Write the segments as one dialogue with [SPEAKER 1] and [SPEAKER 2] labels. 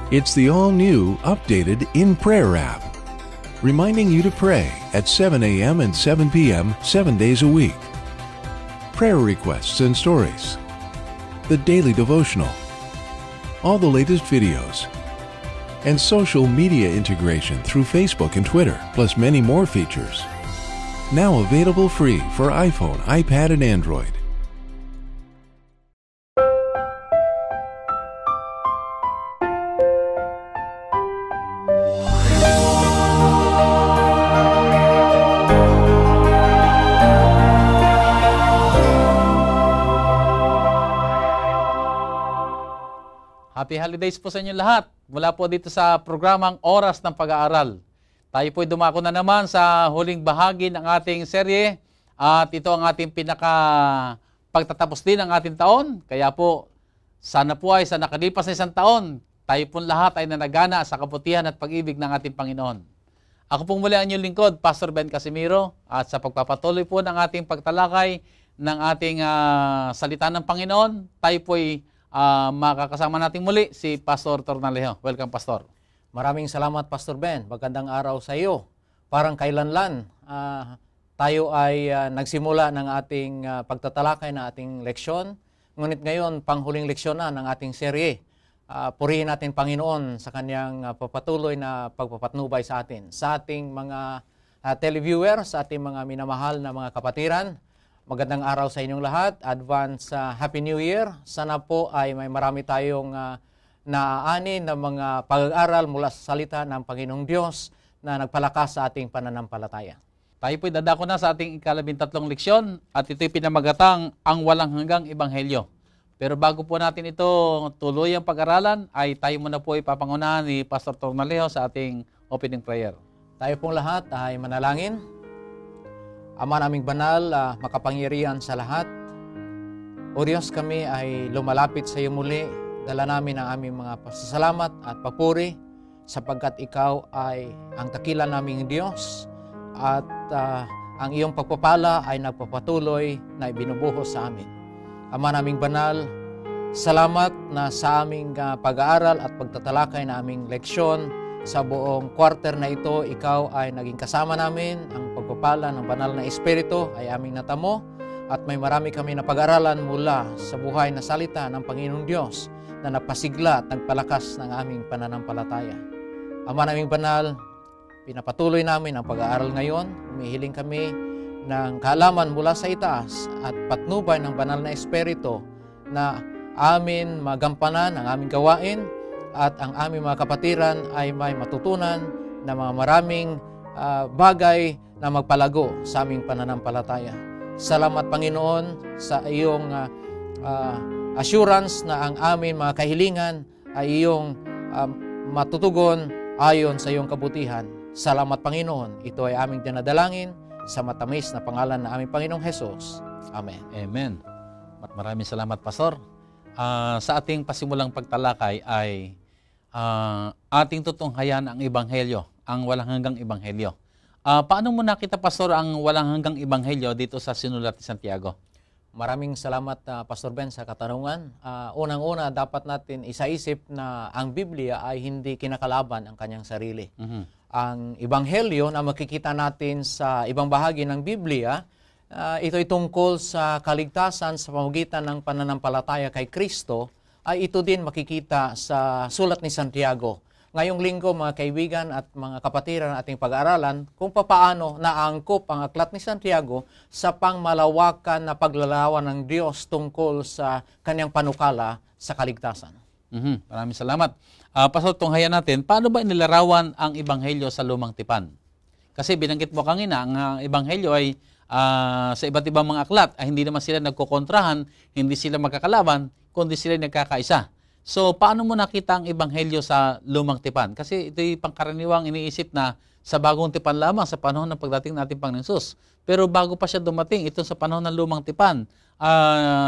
[SPEAKER 1] It's the all-new, updated In Prayer app, reminding you to pray at 7 a.m. and 7 p.m. 7 days a week. Prayer requests and stories, the daily devotional, all the latest videos, and social media integration through Facebook and Twitter, plus many more features. Now available free for iPhone, iPad, and Android.
[SPEAKER 2] Happy holidays po sa inyo lahat. Mula po dito sa programang Oras ng Pag-aaral. Tayo po'y dumako na naman sa huling bahagi ng ating serye at ito ang ating pagtatapos din ng ating taon. Kaya po, sana po ay sa nakalipas na isang taon, tayo po lahat ay nanagana sa kabutihan at pag-ibig ng ating Panginoon. Ako pong muli ang inyong lingkod, Pastor Ben Casimiro, at sa pagpapatuloy po ng ating pagtalakay ng ating salita ng Panginoon, tayo po'y makakasama natin muli si Pastor Tornalejo. Welcome, Pastor.
[SPEAKER 3] Maraming salamat, Pastor Ben. Magandang araw sa iyo. Parang kailanlan tayo ay nagsimula ng ating pagtatalakay ng ating leksyon. Ngunit ngayon, panghuling leksyon na ng ating serye. Purihin natin Panginoon sa kanyang papatuloy na pagpapatnubay sa atin. Sa ating mga televiewers, sa ating mga minamahal na mga kapatiran, magandang araw sa inyong lahat. Advance Happy New Year. Sana po ay may marami tayong naaani na mga pag-aaral mula sa salita ng Panginoong Diyos na nagpalakas sa ating pananampalataya.
[SPEAKER 2] Tayo po'y dadako na sa ating ika-13 leksyon at ito'y pinamagatang ang walang hanggang ebanghelyo. Pero bago po natin ito tuluyang pag-aralan, ay tayo muna po ipapangunahan ni Pastor Tornalejo sa ating opening prayer.
[SPEAKER 3] Tayo pong lahat ay manalangin. Ama naming banal, makapangyarihan sa lahat. O Diyos, kami ay lumalapit sa iyo muli. Dala namin ang aming mga pasasalamat at papuri sapagkat ikaw ay ang takila naming Diyos at ang iyong pagpapala ay nagpapatuloy na ibinubuhos sa amin. Ama naming banal, salamat na sa aming pag-aaral at pagtatalakay na aming leksyon sa buong quarter na ito, ikaw ay naging kasama namin. Ang pagpapala ng banal na Espiritu ay aming natamo at may marami kami na pag-aralan mula sa buhay na salita ng Panginoong Diyos na napasigla at nagpalakas ng aming pananampalataya. Ama naming banal, pinapatuloy namin ang pag-aaral ngayon. Humihiling kami ng kaalaman mula sa itaas at patnubay ng banal na Espiritu na amin magampanan ang aming gawain at ang aming mga kapatiran ay may matutunan na mga maraming bagay na magpalago sa aming pananampalataya. Salamat, Panginoon, sa iyong assurance na ang aming mga kahilingan ay iyong matutugon ayon sa iyong kabutihan. Salamat, Panginoon. Ito ay aming dinadalangin sa matamis na pangalan ng aming Panginoong Hesus. Amen.
[SPEAKER 2] Amen. Maraming salamat, Pastor. Sa ating pasimulang pagtalakay ay ating tutunghayan ang ebanghelyo, ang walang hanggang ebanghelyo. Paano mo nakita, Pastor, ang walang hanggang ebanghelyo dito sa sinulat ni Santiago?
[SPEAKER 3] Maraming salamat, Pastor Ben, sa katanungan. Unang-una, dapat natin isaisip na ang Biblia ay hindi kinakalaban ang kanyang sarili. Ang ebanghelyo na makikita natin sa ibang bahagi ng Biblia, ito'y tungkol sa kaligtasan sa pamamagitan ng pananampalataya kay Kristo, ay ito din makikita sa sulat ni Santiago. Ngayong linggo, mga kaibigan at mga kapatiran ating pag-aaralan kung papaano naangkop ang aklat ni Santiago sa pangmalawakan na paglalawan ng Diyos tungkol sa kanyang panukala sa kaligtasan.
[SPEAKER 2] Maraming salamat. Pastor, tunghayan natin, paano ba inilarawan ang ebanghelyo sa Lumang Tipan? Kasi binanggit mo kanina, ang ebanghelyo ay sa iba't ibang mga aklat ay hindi naman sila nagkukontrahan, hindi sila magkakalaban, kundi sila nagkakaisa. So, paano mo nakita ang ebanghelyo sa Lumang Tipan? Kasi ito'y pangkaraniwang iniisip na sa Bagong Tipan lamang sa panahon ng pagdating natin Panginoon Hesus. Pero bago pa siya dumating, ito sa panahon ng Lumang Tipan,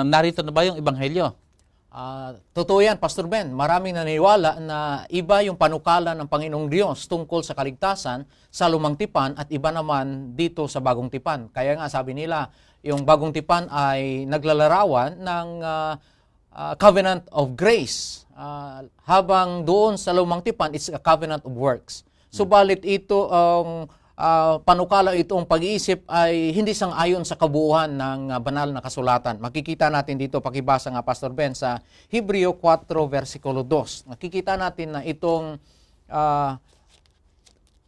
[SPEAKER 2] narito na ba yung ebanghelyo?
[SPEAKER 3] Totoo yan, Pastor Ben. Maraming naniniwala na iba yung panukala ng Panginoong Diyos tungkol sa kaligtasan sa Lumang Tipan at iba naman dito sa Bagong Tipan. Kaya nga sabi nila, yung Bagong Tipan ay naglalarawan ng covenant of grace. Habang doon sa lumang tipan, it's a covenant of works. Subalit ito ang panukala, itong pag-iisip ay hindi sang-ayon sa kabuuan ng banal na kasulatan. Makikita natin dito, pakibasa nga Pastor Ben sa Hebreo 4 versikulo 2. Makikita natin na itong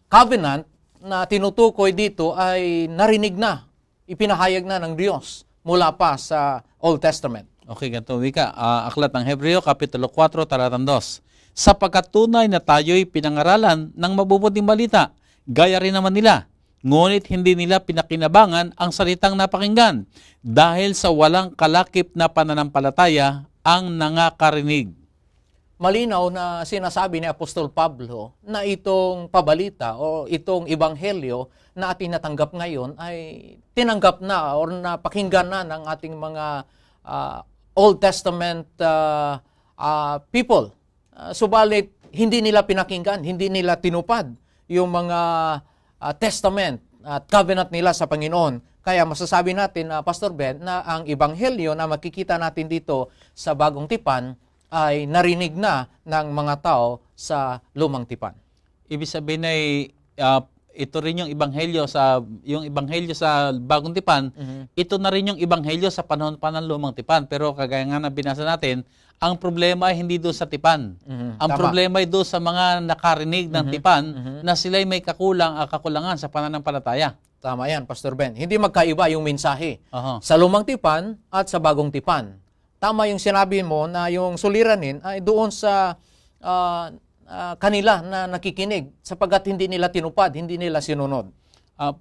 [SPEAKER 3] covenant na tinutukoy dito ay narinig na, ipinahayag na ng Diyos mula pa sa Old Testament.
[SPEAKER 2] Okay, ganito wika. Aklat ng Hebreo, Kapitulo 4, talatang 2. Sapagkat tunay na tayo'y pinangaralan ng mabubuting balita, gaya rin naman nila. Ngunit hindi nila pinakinabangan ang salitang napakinggan dahil sa walang kalakip na pananampalataya ang nangakarinig.
[SPEAKER 3] Malinaw na sinasabi ni Apostol Pablo na itong pabalita o itong ebanghelyo na ating natanggap ngayon ay tinanggap na o napakinggan na ng ating mga Old Testament people. Subalit, hindi nila pinakinggan, hindi nila tinupad yung mga testament at covenant nila sa Panginoon. Kaya masasabi natin, Pastor Ben, na ang ebanghelyo na makikita natin dito sa Bagong Tipan ay narinig na ng mga tao sa Lumang Tipan.
[SPEAKER 2] Ibig sabihin ay ito rin yung ebanghelyo sa Bagong Tipan, ito na rin yung ebanghelyo sa panahon pa ng Lumang Tipan. Pero kagaya nga na binasa natin, ang problema ay hindi doon sa tipan. Ang problema ay doon sa mga nakarinig ng tipan na sila'y may kakulangan sa pananampalataya.
[SPEAKER 3] Tama yan, Pastor Ben. Hindi magkaiba yung mensahe sa Lumang Tipan at sa Bagong Tipan. Tama yung sinabi mo na yung suliranin ay doon sa kanila na nakikinig sapagkat hindi nila tinupad, hindi nila sinunod.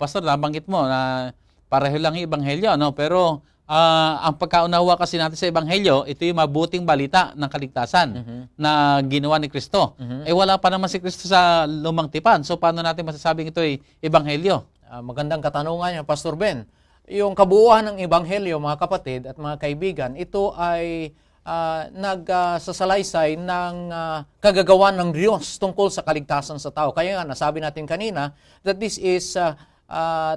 [SPEAKER 2] Pastor, nabanggit mo na pareho lang yung ebanghelyo, no? Pero ang pagkaunawa kasi natin sa ebanghelyo, ito yung mabuting balita ng kaligtasan na ginawa ni Kristo. Eh wala pa naman si Kristo sa Lumang Tipan. So paano natin masasabing ito ay ebanghelyo?
[SPEAKER 3] Magandang katanungan yan, Pastor Ben. Yung kabuuan ng ebanghelyo, mga kapatid at mga kaibigan, ito ay nagsasalaysay ng kagagawan ng Diyos tungkol sa kaligtasan sa tao. Kaya nga, nasabi natin kanina that this is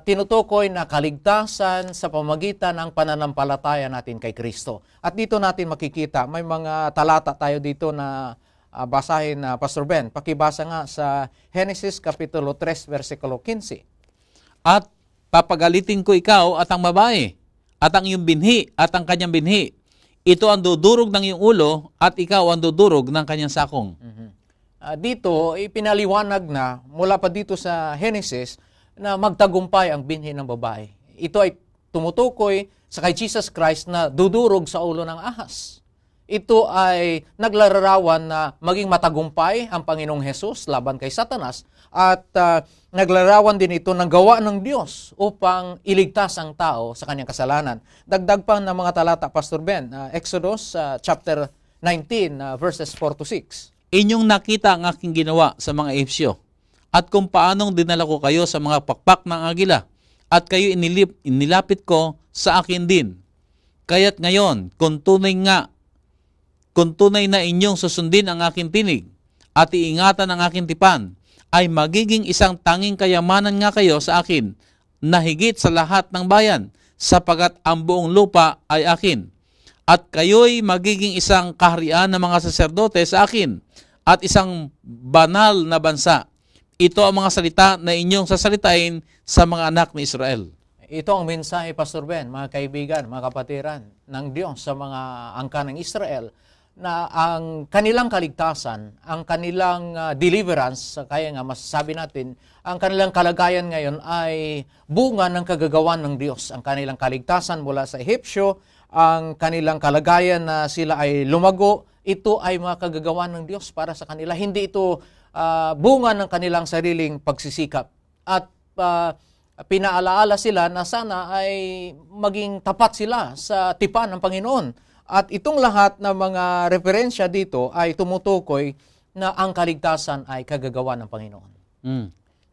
[SPEAKER 3] tinutukoy na kaligtasan sa pamamagitan ng pananampalataya natin kay Kristo. At dito natin makikita, may mga talata tayo dito na basahin na Pastor Ben. Pakibasa nga sa Genesis Kapitulo 3, versikulo 15.
[SPEAKER 2] At papagalitin ko ikaw at ang babae, at ang iyong binhi at ang kanyang binhi. Ito ang dudurog ng iyong ulo at ikaw ang dudurog ng kanyang sakong.
[SPEAKER 3] Dito, ipinaliwanag na mula pa dito sa Genesis na magtagumpay ang binhi ng babae. Ito ay tumutukoy sa kay Jesus Christ na dudurog sa ulo ng ahas. Ito ay naglalarawan na maging matagumpay ang Panginoong Hesus laban kay Satanas at naglalarawan din ito ng gawa ng Diyos upang iligtas ang tao sa kanyang kasalanan. Dagdag pa ng mga talata, Pastor Ben, Exodus chapter 19, verses 4 to 6.
[SPEAKER 2] Inyong nakita ang aking ginawa sa mga Ehipsyo at kung paanong dinala ko kayo sa mga pakpak ng agila at kayo inilapit ko sa akin din. Kaya't ngayon, kung tunay na inyong susundin ang aking tinig at iingatan ang aking tipan, ay magiging isang tanging kayamanan nga kayo sa akin na higit sa lahat ng bayan, sapagat ang buong lupa ay akin. At kayo'y magiging isang kaharian ng mga saserdote sa akin at isang banal na bansa. Ito ang mga salita na inyong sasalitain sa mga anak ni Israel.
[SPEAKER 3] Ito ang mensahe, Pastor Ben, mga kaibigan, mga kapatiran ng Diyos sa mga angka ng Israel, na ang kanilang kaligtasan, ang kanilang deliverance, kaya nga masasabi natin, ang kanilang kalagayan ngayon ay bunga ng kagagawan ng Diyos. Ang kanilang kaligtasan mula sa Ehipsyo, ang kanilang kalagayan na sila ay lumago, ito ay mga kagagawan ng Diyos para sa kanila. Hindi ito bunga ng kanilang sariling pagsisikap. At pinaalaala sila na sana ay maging tapat sila sa tipan ng Panginoon. At itong lahat ng mga referensya dito ay tumutukoy na ang kaligtasan ay kagagawa ng Panginoon.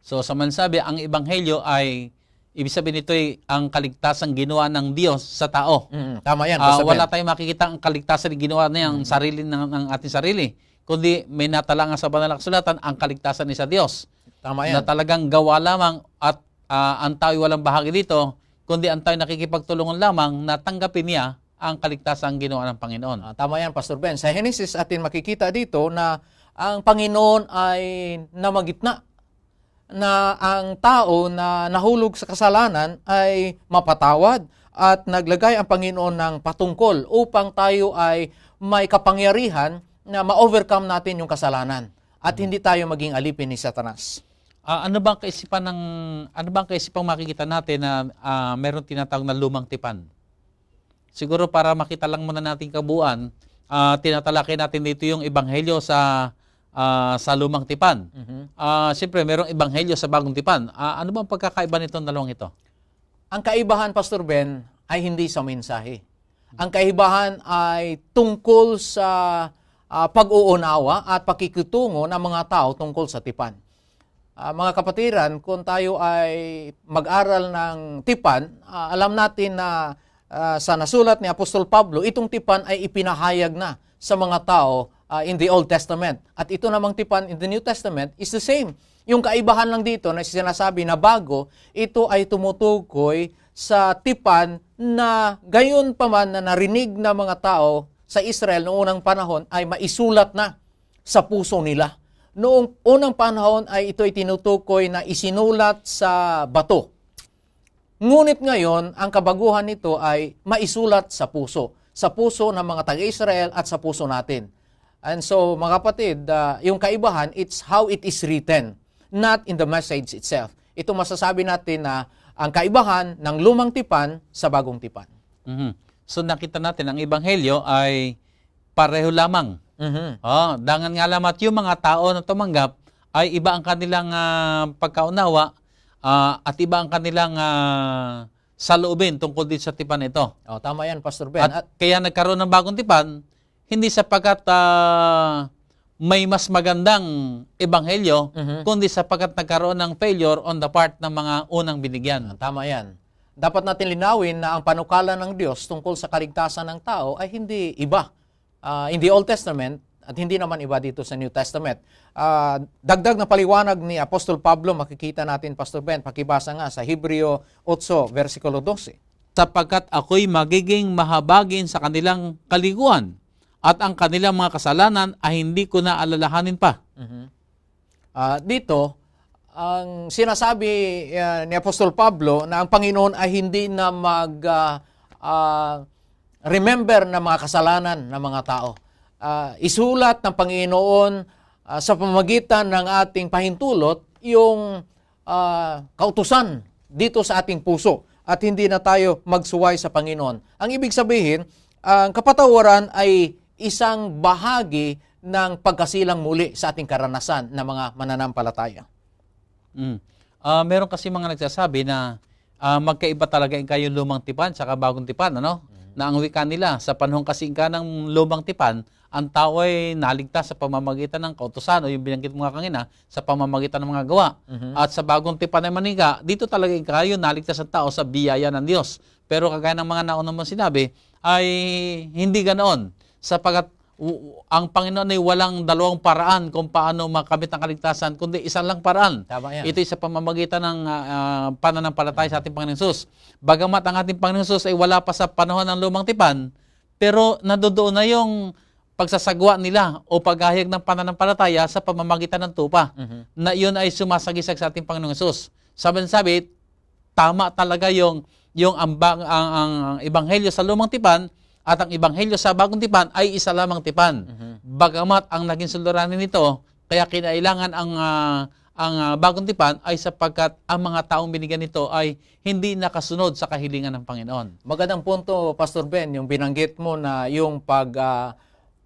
[SPEAKER 2] So sa mansabi, ang ebanghelyo ay, ibig sabihin nito ay ang kaligtasan ginawa ng Diyos sa tao.
[SPEAKER 3] Tama yan.
[SPEAKER 2] Wala tayong makikita ang kaligtasan ginawa niya ang sarili ng ating sarili. Kundi may natala sa banal na kasulatan ang kaligtasan ni sa Diyos.
[SPEAKER 3] Tama yan.
[SPEAKER 2] Na talagang gawa lamang at ang tao walang bahagi dito, kundi ang tao nakikipagtulungan lamang na tanggapin niya ang kaligtasan ginawa ng Panginoon.
[SPEAKER 3] Tama yan, Pastor Ben. Sa Genesis atin makikita dito na ang Panginoon ay namagitna na ang tao na nahulog sa kasalanan ay mapatawad at naglagay ang Panginoon ng patungkol upang tayo ay may kapangyarihan na ma-overcome natin yung kasalanan at hindi tayo maging alipin ni Satanas.
[SPEAKER 2] Ano bang kaisipang makikita natin na meron tinatawag na lumang tipan? Siguro para makita lang muna natin kabuuan, tinatalakay natin dito yung ebanghelyo sa lumang tipan. Siyempre, merong ebanghelyo sa bagong tipan. Ano bang pagkakaiba nitong dalawang ito?
[SPEAKER 3] Ang kaibahan, Pastor Ben, ay hindi sa mensahe. Ang kaibahan ay tungkol sa pag-uunawa at pakikitungo ng mga tao tungkol sa tipan. Mga kapatiran, kung tayo ay mag-aral ng tipan, alam natin na sa nasulat ni Apostol Pablo, itong tipan ay ipinahayag na sa mga tao in the Old Testament. At ito namang tipan in the New Testament is the same. Yung kaibahan lang dito na sinasabi na bago, ito ay tumutukoy sa tipan na gayon pa man na narinig na mga tao sa Israel noong unang panahon ay maisulat na sa puso nila. Noong unang panahon ay ito ay tinutukoy na isinulat sa bato. Ngunit ngayon, ang kabaguhan nito ay maisulat sa puso ng mga taga-Israel at sa puso natin. And so, mga kapatid, yung kaibahan, it's how it is written, not in the message itself. Ito masasabi natin na ang kaibahan ng lumang tipan sa bagong tipan.
[SPEAKER 2] So nakita natin, ang ebanghelyo ay pareho lamang. Dangan nga lamang yung mga tao na tumanggap ay iba ang kanilang pagkaunawa at iba ang kanilang saloobin tungkol din sa tipan ito.
[SPEAKER 3] Tama yan, Pastor Ben.
[SPEAKER 2] At kaya nagkaroon ng bagong tipan, hindi sapagkat may mas magandang ebanghelyo, kundi sapagkat nagkaroon ng failure on the part ng mga unang binigyan.
[SPEAKER 3] Tama yan. Dapat natin linawin na ang panukala ng Diyos tungkol sa kaligtasan ng tao ay hindi iba. In the Old Testament at hindi naman iba dito sa New Testament. Dagdag na paliwanag ni Apostol Pablo, makikita natin, Pastor Ben, pakibasa nga sa Hebreo 8, versikulo 12.
[SPEAKER 2] Sapagkat ako'y magiging mahabagin sa kanilang kaliguan at ang kanilang mga kasalanan ay hindi ko na alalahanin pa.
[SPEAKER 3] Dito, ang sinasabi ni Apostol Pablo na ang Panginoon ay hindi na remember na mga kasalanan ng mga tao. Isulat ng Panginoon sa pamamagitan ng ating pahintulot yung kautusan dito sa ating puso at hindi na tayo magsuway sa Panginoon. Ang ibig sabihin, ang kapatawaran ay isang bahagi ng pagkasilang muli sa ating karanasan ng mga mananampalataya.
[SPEAKER 2] Meron kasi mga nagsasabi na magkaiba talaga yung lumang tipan sa bagong tipan, ano? Na ang wika nila, sa panahon kasing ka ng lumang tipan, ang tao ay naligtas sa pamamagitan ng kautusan o yung binanggit mo nga kanina, sa pamamagitan ng mga gawa. At sa bagong tipan ay manika, dito talaga kayo naligtas ang tao sa biyaya ng Diyos. Pero kagaya ng mga nauna mong sinabi, ay hindi ganoon. Sapagat ang Panginoon ay walang dalawang paraan kung paano makamit ang kaligtasan, kundi isang lang paraan. Ito ay sa pamamagitan ng pananampalataya sa ating Panginoon Hesus. Bagamat ang ating Panginoon Hesus ay wala pa sa panahon ng lumang tipan, pero nandoon na yung pagsasagwa nila o paghahayag ng pananampalataya sa pamamagitan ng tupa. Na yun ay sumasagisag sa ating Panginoon Hesus. Sabi, tama talaga yung ang ebanghelyo sa lumang tipan at ang ebanghelyo sa bagong tipan ay isa lamang tipan. Bagamat ang naging suliranin nito, kaya kinailangan ang bagong tipan ay sapagkat ang mga taong binigyan nito ay hindi nakasunod sa kahilingan ng Panginoon.
[SPEAKER 3] Magandang punto, Pastor Ben, yung binanggit mo na yung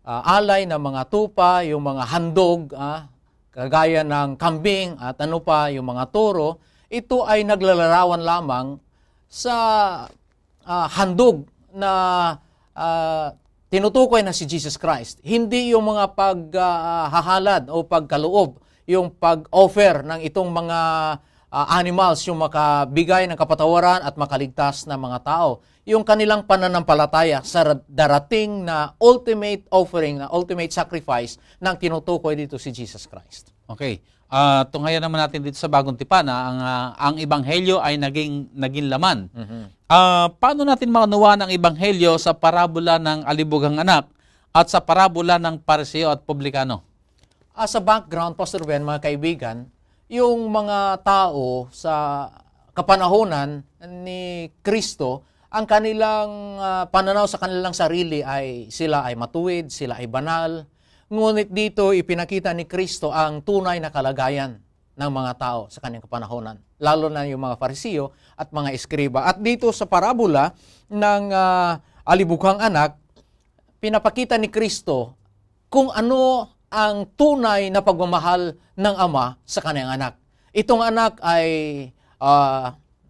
[SPEAKER 3] alay ng mga tupa, yung mga handog, kagaya ng kambing at ano pa, yung mga toro, ito ay naglalarawan lamang sa handog na tinutukoy na si Jesus Christ. Hindi yung mga paghahalad o pagkaloob, yung pag-offer ng itong mga animals, yung makabigay ng kapatawaran at makaligtas na mga tao. Yung kanilang pananampalataya sa darating na ultimate offering, na ultimate sacrifice ng tinutukoy dito si Jesus Christ.
[SPEAKER 2] Okay. Tunghayan naman natin dito sa Bagong Tipan na ang ebanghelyo ay naging laman. Paano natin maunawa ang ebanghelyo sa parabola ng alibughang anak at sa parabola ng Pariseo at Publikano?
[SPEAKER 3] As a background, Pastor Ben, mga kaibigan, yung mga tao sa kapanahonan ni Kristo, ang kanilang pananaw sa kanilang sarili ay sila ay matuwid, sila ay banal. Ngunit dito ipinakita ni Kristo ang tunay na kalagayan ng mga tao sa kanyang kapanahonan, lalo na yung mga Fariseo at mga eskriba. At dito sa parabola ng alibughang anak, pinapakita ni Kristo kung ano ang tunay na pagmamahal ng ama sa kanyang anak. Itong anak ay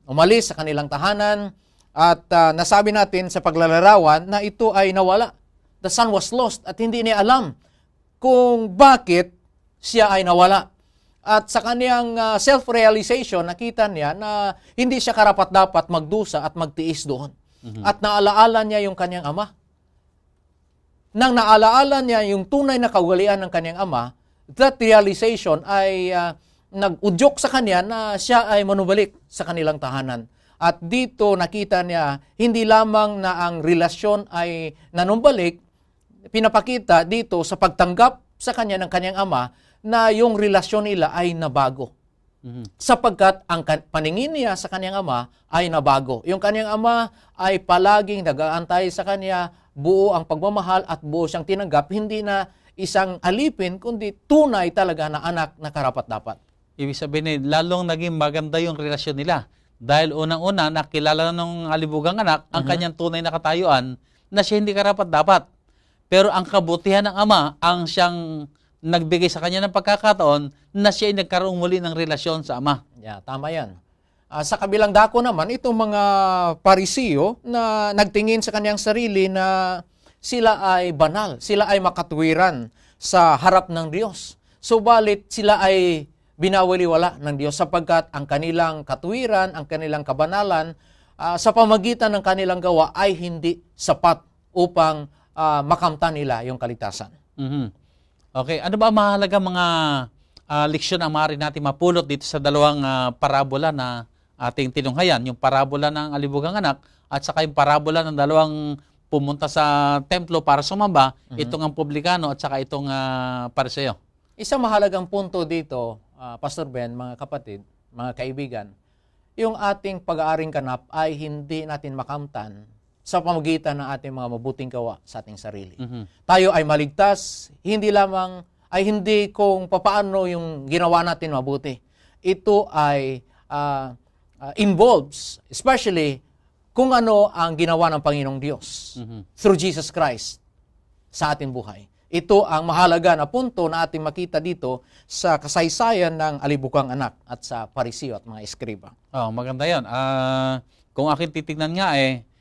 [SPEAKER 3] umalis sa kanilang tahanan at nasabi natin sa paglalarawan na ito ay nawala. The son was lost at hindi niya alam kung bakit siya ay nawala. At sa kaniyang self-realization, nakita niya na hindi siya karapat-dapat magdusa at magtiis doon. At naalaala niya yung kanyang ama. Nang naalaala niya yung tunay na kaugalian ng kanyang ama, that realization ay nag-udyok sa kanya na siya ay manubalik sa kanilang tahanan. At dito nakita niya, hindi lamang na ang relasyon ay nanumbalik, pinapakita dito sa pagtanggap sa kanya ng kanyang ama na yung relasyon nila ay nabago. Sapagkat ang paningin niya sa kanyang ama ay nabago. Yung kanyang ama ay palaging nag-aantay sa kanya, buo ang pagmamahal at buo siyang tinanggap, hindi na isang alipin, kundi tunay talaga na anak na karapat-dapat.
[SPEAKER 2] Ibig sabihin, lalong naging maganda yung relasyon nila. Dahil unang-una, nakilala ng alibughang anak ang kanyang tunay na katayuan na siya hindi karapat-dapat. Pero ang kabutihan ng ama ang siyang nagbigay sa kanya ng pagkakataon na siya ay nagkaroon muli ng relasyon sa ama.
[SPEAKER 3] Yeah, tama yan. Sa kabilang dako naman, itong mga Pariseo na nagtingin sa kanyang sarili na sila ay banal, sila ay makatuwiran sa harap ng Diyos. Subalit sila ay binawaliwala ng Diyos sapagkat ang kanilang katuwiran, ang kanilang kabanalan, sa pamagitan ng kanilang gawa ay hindi sapat upang makamtan nila yung kaligtasan.
[SPEAKER 2] Okay, ano ba mahalaga mga leksyon ang maaari natin mapulot dito sa dalawang parabola na ating tinunghayan? Yung parabola ng alibughang anak at saka yung parabola ng dalawang pumunta sa templo para sumamba, itong ang Publikano at saka itong Pariseo.
[SPEAKER 3] Isang mahalagang punto dito, Pastor Ben, mga kapatid, mga kaibigan, yung ating pag-aaring ganap ay hindi natin makamtan sa pamagitan ng ating mga mabuting gawa sa ating sarili. Tayo ay maligtas, hindi lamang, ay hindi kung papaano yung ginawa natin mabuti. Ito ay involves, especially kung ano ang ginawa ng Panginoong Diyos through Jesus Christ sa ating buhay. Ito ang mahalaga na punto na ating makita dito sa kasaysayan ng alibughang anak at sa Pariseo at mga eskriba.
[SPEAKER 2] Maganda yan. Kung akin titignan nga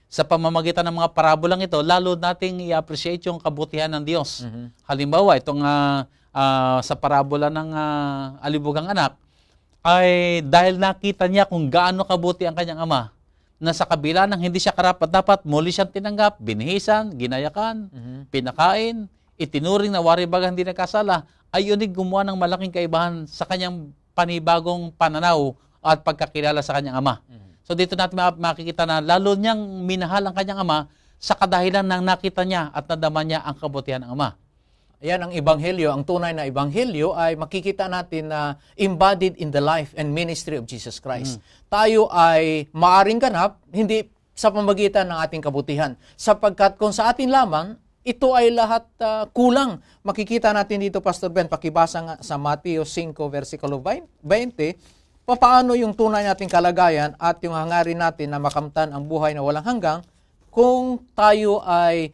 [SPEAKER 2] sa pamamagitan ng mga parabolang ito, lalo nating i-appreciate yung kabutihan ng Diyos. Halimbawa, itong sa parabola ng alibughang anak, ay dahil nakita niya kung gaano kabuti ang kanyang ama, na sa kabila ng hindi siya karapat-dapat, muli siyang tinanggap, binihisan, ginayakan, pinakain, itinuring na wari baga hindi nagkasala, ay unig gumawa ng malaking kaibahan sa kanyang panibagong pananaw at pagkakilala sa kanyang ama. So dito natin makikita na lalo niyang minahal ang kanyang ama sa kadahilan ng nakita niya at nadama niya ang kabutihan ng ama.
[SPEAKER 3] Ayan ang ebanghelyo, ang tunay na ebanghelyo ay makikita natin na embodied in the life and ministry of Jesus Christ. Tayo ay maaring ganap, hindi sa pamagitan ng ating kabutihan. Sapagkat kung sa atin lamang, ito ay lahat kulang. Makikita natin dito, Pastor Ben, pakibasa nga sa Mateo 5, versikulo 20, paano yung tunay nating kalagayan at yung hangarin natin na makamtan ang buhay na walang hanggang kung tayo ay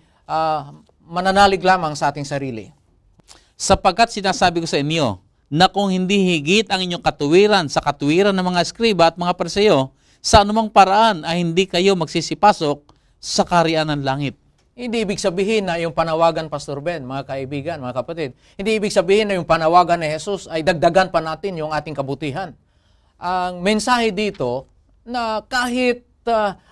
[SPEAKER 3] mananalig lamang sa ating sarili.
[SPEAKER 2] Sapagkat sinasabi ko sa inyo na kung hindi higit ang inyong katuwiran sa katuwiran ng mga eskriba at mga Pariseo, sa anumang paraan ay hindi kayo magsisipasok sa kaharian ng langit.
[SPEAKER 3] Hindi ibig sabihin na yung panawagan, Pastor Ben, mga kaibigan, mga kapatid, hindi ibig sabihin na yung panawagan ni Jesus ay dagdagan pa natin yung ating kabutihan. Ang mensahe dito na kahit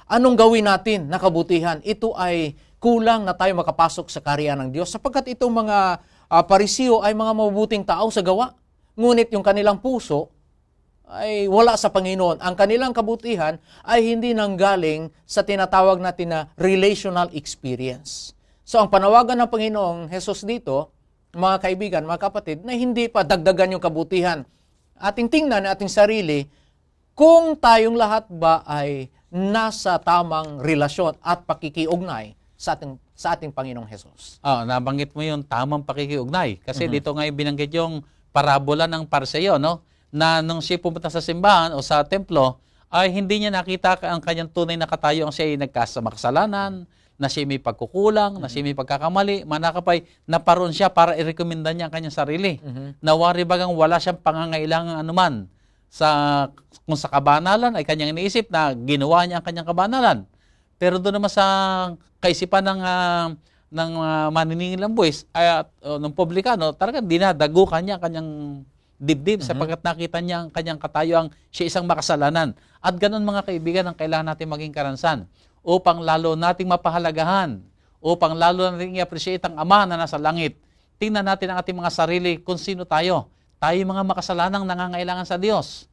[SPEAKER 3] anong gawin natin na kabutihan, ito ay kulang na tayo makapasok sa kaharian ng Diyos sapagkat itong mga Pariseo ay mga mabubuting tao sa gawa. ngunit yung kanilang puso ay wala sa Panginoon. Ang kanilang kabutihan ay hindi nanggaling sa tinatawag natin na relational experience. So ang panawagan ng Panginoong Jesus dito, mga kaibigan, mga kapatid, na hindi pa dagdagan yung kabutihan. Ating tingnan na ating sarili kung tayong lahat ba ay nasa tamang relasyon at pakikiugnay sa ating Panginoong Jesus.
[SPEAKER 2] Nabanggit mo yung tamang pakikiugnay. Kasi dito nga binanggit yung parabola ng Pariseo, no? Na nung siya pumunta sa simbahan o sa templo, ay hindi niya nakita ang kanyang tunay na katayo ang siya ay makasalanan, na siya may pagkukulang, na siya may pagkakamali, manakapay, naparoon siya para irekomenda niya ang kanyang sarili. Nawari bagang wala siyang pangangailangan anuman. Kung sa kabanalan ay kanyang iniisip na ginawa niya ang kanyang kabanalan. Pero doon naman sa kaisipan ng maniningil ng buwis ay ng publikano, talagang dinadagukan niya ang kanyang dibdib sapagkat nakita niya ang kanyang katayuang siya isang makasalanan. At ganun mga kaibigan ang kailangan natin maging karansan upang lalo nating mapahalagahan, upang lalo nating i-appreciate ang Ama na nasa langit. Tingnan natin ang ating mga sarili kung sino tayo. Tayo mga makasalanang nangangailangan sa Diyos.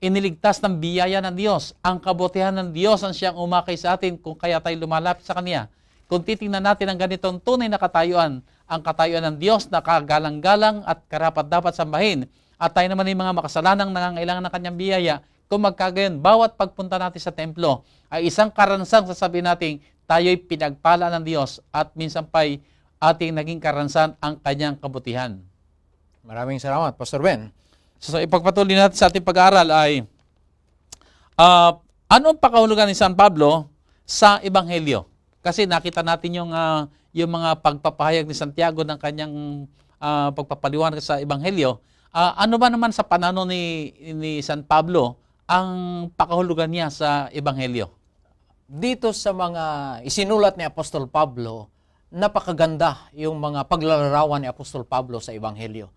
[SPEAKER 2] Iniligtas ng biyaya ng Diyos. Ang kabutihan ng Diyos ang siyang umakay sa atin kung kaya tayo lumalapit sa Kanya. Kung titingnan natin ang ganitong tunay na katayuan, ang katayuan ng Diyos na kagalang-galang at karapat-dapat sambahin, at tayo naman yung mga makasalanang nangangailangan ng Kanyang biyaya, kung magkagayon, bawat pagpunta natin sa templo ay isang karansang sasabihin natin, tayo'y pinagpala ng Diyos at minsan pa'y ating naging karansan ang Kanyang kabutihan.
[SPEAKER 3] Maraming salamat, Pastor Ben.
[SPEAKER 2] So ipagpatuloy natin sa ating pag-aaral ay ano ang pakahulugan ni San Pablo sa Ebanghelyo? Kasi nakita natin yung mga pagpapahayag ni Santiago ng kanyang pagpapaliwanag sa Ebanghelyo. Ano ba naman sa pananaw ni San Pablo ang pakahulugan niya sa Ebanghelyo?
[SPEAKER 3] Dito sa mga isinulat ni Apostol Pablo, napakaganda yung mga paglalarawan ni Apostol Pablo sa Ebanghelyo.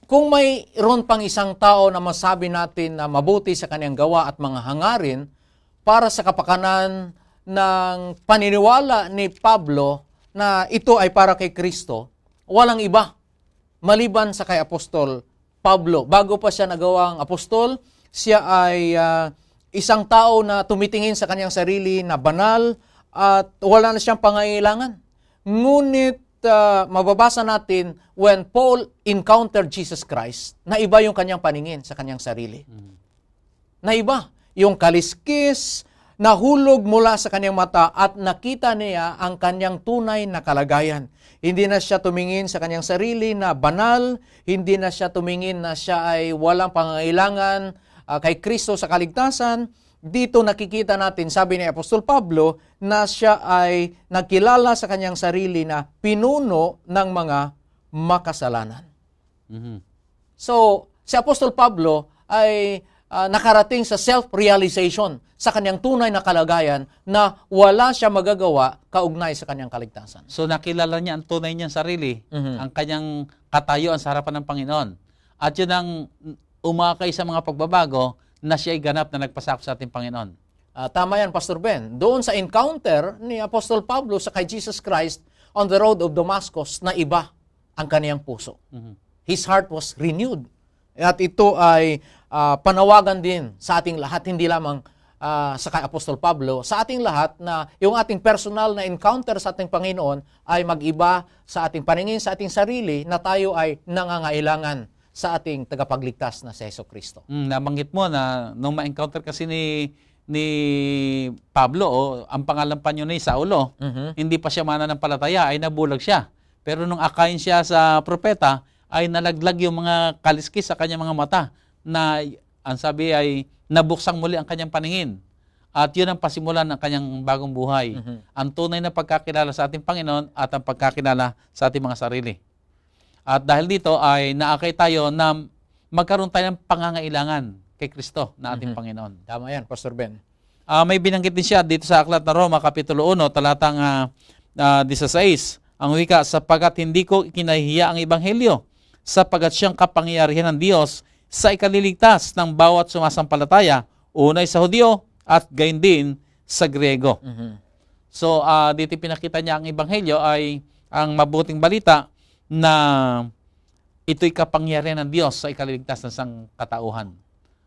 [SPEAKER 3] Kung mayroon pang isang tao na masabi natin na mabuti sa kanyang gawa at mga hangarin para sa kapakanan ng paniniwala ni Pablo na ito ay para kay Kristo, walang iba maliban sa kay Apostol Pablo. Bago pa siya nagawang apostol, siya ay isang tao na tumitingin sa kanyang sarili na banal at wala na siyang pangailangan. Ngunit mababasa natin when Paul encountered Jesus Christ, naiba yung kanyang paningin sa kanyang sarili. Naiba yung kaliskis, nahulog mula sa kanyang mata at nakita niya ang kanyang tunay na kalagayan. Hindi na siya tumingin sa kanyang sarili na banal, hindi na siya tumingin na siya ay walang pangangailangan kay Kristo sa kaligtasan. Dito nakikita natin, sabi ni Apostol Pablo, na siya ay nagkilala sa kanyang sarili na pinuno ng mga makasalanan. So, si Apostol Pablo ay nakarating sa self-realization sa kanyang tunay na kalagayan na wala siya magagawa kaugnay sa kanyang kaligtasan.
[SPEAKER 2] So nakilala niya ang tunay niyang sarili, ang kanyang katayuan sa harapan ng Panginoon. At yun ang umakay sa mga pagbabago na siya ay ganap na nagpasakop sa ating Panginoon.
[SPEAKER 3] Tama yan, Pastor Ben. Doon sa encounter ni Apostol Pablo sa kay Jesus Christ on the road of Damascus, na iba ang kaniyang puso. His heart was renewed. At ito ay panawagan din sa ating lahat, hindi lamang sa kay Apostol Pablo, sa ating lahat na yung ating personal na encounter sa ating Panginoon ay mag-iba sa ating paningin, sa ating sarili, na tayo ay nangangailangan sa ating tagapagligtas na si Jesucristo.
[SPEAKER 2] Nabanggit mo na nung ma-encounter kasi ni Pablo, ang pangalan pa niyo ni Saulo, hindi pa siya mananampalataya, ay nabulag siya. Pero nung akayin siya sa propeta, ay nalaglag yung mga kaliskis sa kanyang mga mata na ang sabi ay nabuksang muli ang kanyang paningin. At yun ang pasimulan ng kanyang bagong buhay. Ang tunay na pagkakilala sa ating Panginoon at ang pagkakilala sa ating mga sarili. At dahil dito ay naakay tayo na magkaroon tayo ng pangangailangan kay Kristo na ating Panginoon.
[SPEAKER 3] Tama yan, Pastor Ben.
[SPEAKER 2] May binanggit din siya dito sa Aklat na Roma, Kapitulo 1, talatang 16. Ang wika, sapagkat hindi ko ikinahihiya ang Ebanghelyo, sapagkat siyang kapangyarihan ng Diyos sa ikaliligtas ng bawat sumasampalataya, unay sa Hudyo at gayon din sa Griego. So, dito pinakita niya ang Ebanghelyo ay ang mabuting balita na ito'y kapangyarihan ng Diyos sa ikaliligtas ng isang katauhan.